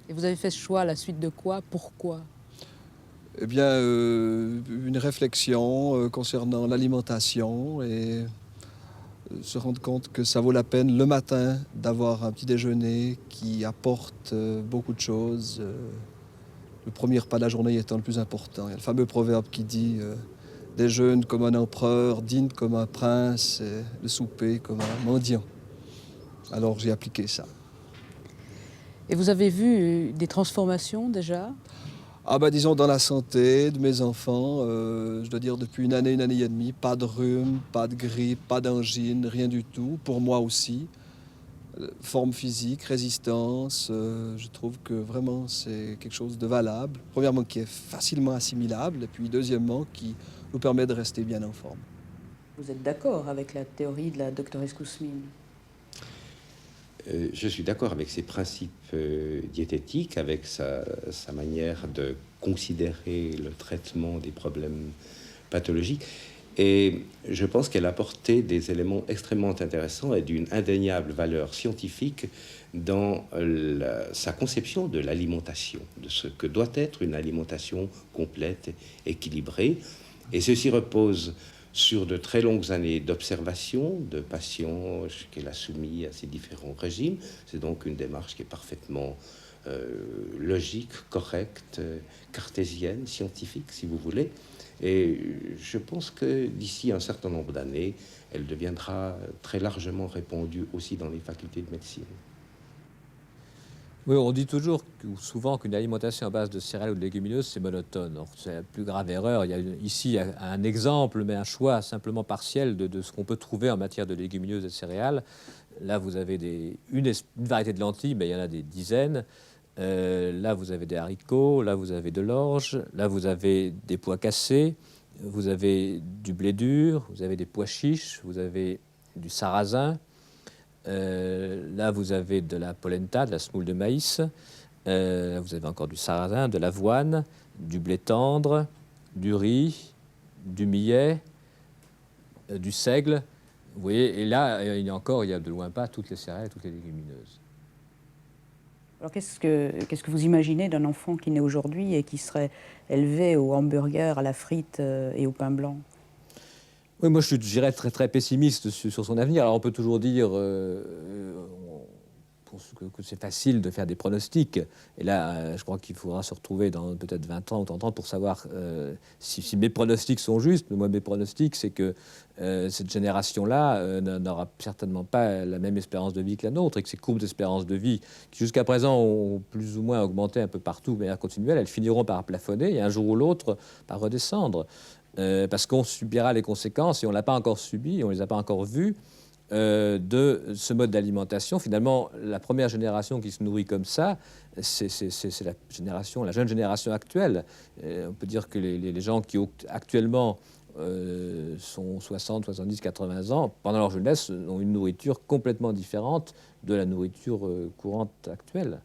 Et vous avez fait ce choix à la suite de quoi? Pourquoi? Eh bien, une réflexion concernant l'alimentation et se rendre compte que ça vaut la peine le matin d'avoir un petit déjeuner qui apporte beaucoup de choses. Le premier repas de la journée étant le plus important. Il y a le fameux proverbe qui dit « déjeune comme un empereur, dîne comme un prince, et le souper comme un mendiant ». Alors j'ai appliqué ça. Et vous avez vu des transformations déjà? Ah bah disons dans la santé de mes enfants, je dois dire depuis une année et demie, pas de rhume, pas de grippe, pas d'angine, rien du tout, pour moi aussi. Forme physique, résistance, je trouve que vraiment c'est quelque chose de valable. Premièrement qui est facilement assimilable et puis deuxièmement qui nous permet de rester bien en forme. Vous êtes d'accord avec la théorie de la doctoresse Kousmine? Je suis d'accord avec ses principes diététiques, avec sa manière de considérer le traitement des problèmes pathologiques. Et je pense qu'elle a apporté des éléments extrêmement intéressants et d'une indéniable valeur scientifique dans sa conception de l'alimentation, de ce que doit être une alimentation complète, équilibrée. Et ceci repose sur de très longues années d'observation de patients qu'elle a soumis à ces différents régimes. C'est donc une démarche qui est parfaitement logique, correcte, cartésienne, scientifique, si vous voulez. Et je pense que d'ici un certain nombre d'années, elle deviendra très largement répandue aussi dans les facultés de médecine. Oui, on dit toujours ou souvent qu'une alimentation à base de céréales ou de légumineuses, c'est monotone. C'est la plus grave erreur. Il y a ici un exemple, mais un choix simplement partiel de ce qu'on peut trouver en matière de légumineuses et de céréales. Là, vous avez une variété de lentilles, mais il y en a des dizaines. Là, vous avez des haricots, là, vous avez de l'orge, là, vous avez des pois cassés, vous avez du blé dur, vous avez des pois chiches, vous avez du sarrasin. Là, vous avez de la polenta, de la semoule de maïs. Vous avez encore du sarrasin, de l'avoine, du blé tendre, du riz, du millet, du seigle. Vous voyez, et là, il y a de loin pas toutes les céréales, toutes les légumineuses. Alors qu'est-ce que vous imaginez d'un enfant qui naît aujourd'hui et qui serait élevé au hamburger, à la frite et au pain blanc? Oui, moi je dirais très, très pessimiste sur son avenir. Alors on peut toujours dire que c'est facile de faire des pronostics. Et là, je crois qu'il faudra se retrouver dans peut-être 20 ans ou 30 ans pour savoir si mes pronostics sont justes. Mais moi, mes pronostics, c'est que cette génération-là n'aura certainement pas la même espérance de vie que la nôtre, et que ces courbes d'espérance de vie, qui jusqu'à présent ont plus ou moins augmenté un peu partout de manière continuelle, elles finiront par plafonner et un jour ou l'autre par redescendre. Parce qu'on subira les conséquences, et on ne l'a pas encore subi, on ne les a pas encore vues, de ce mode d'alimentation. Finalement, la première génération qui se nourrit comme ça, c'est la jeune génération actuelle. On peut dire que les gens qui actuellement sont 60, 70, 80 ans, pendant leur jeunesse, ont une nourriture complètement différente de la nourriture courante actuelle.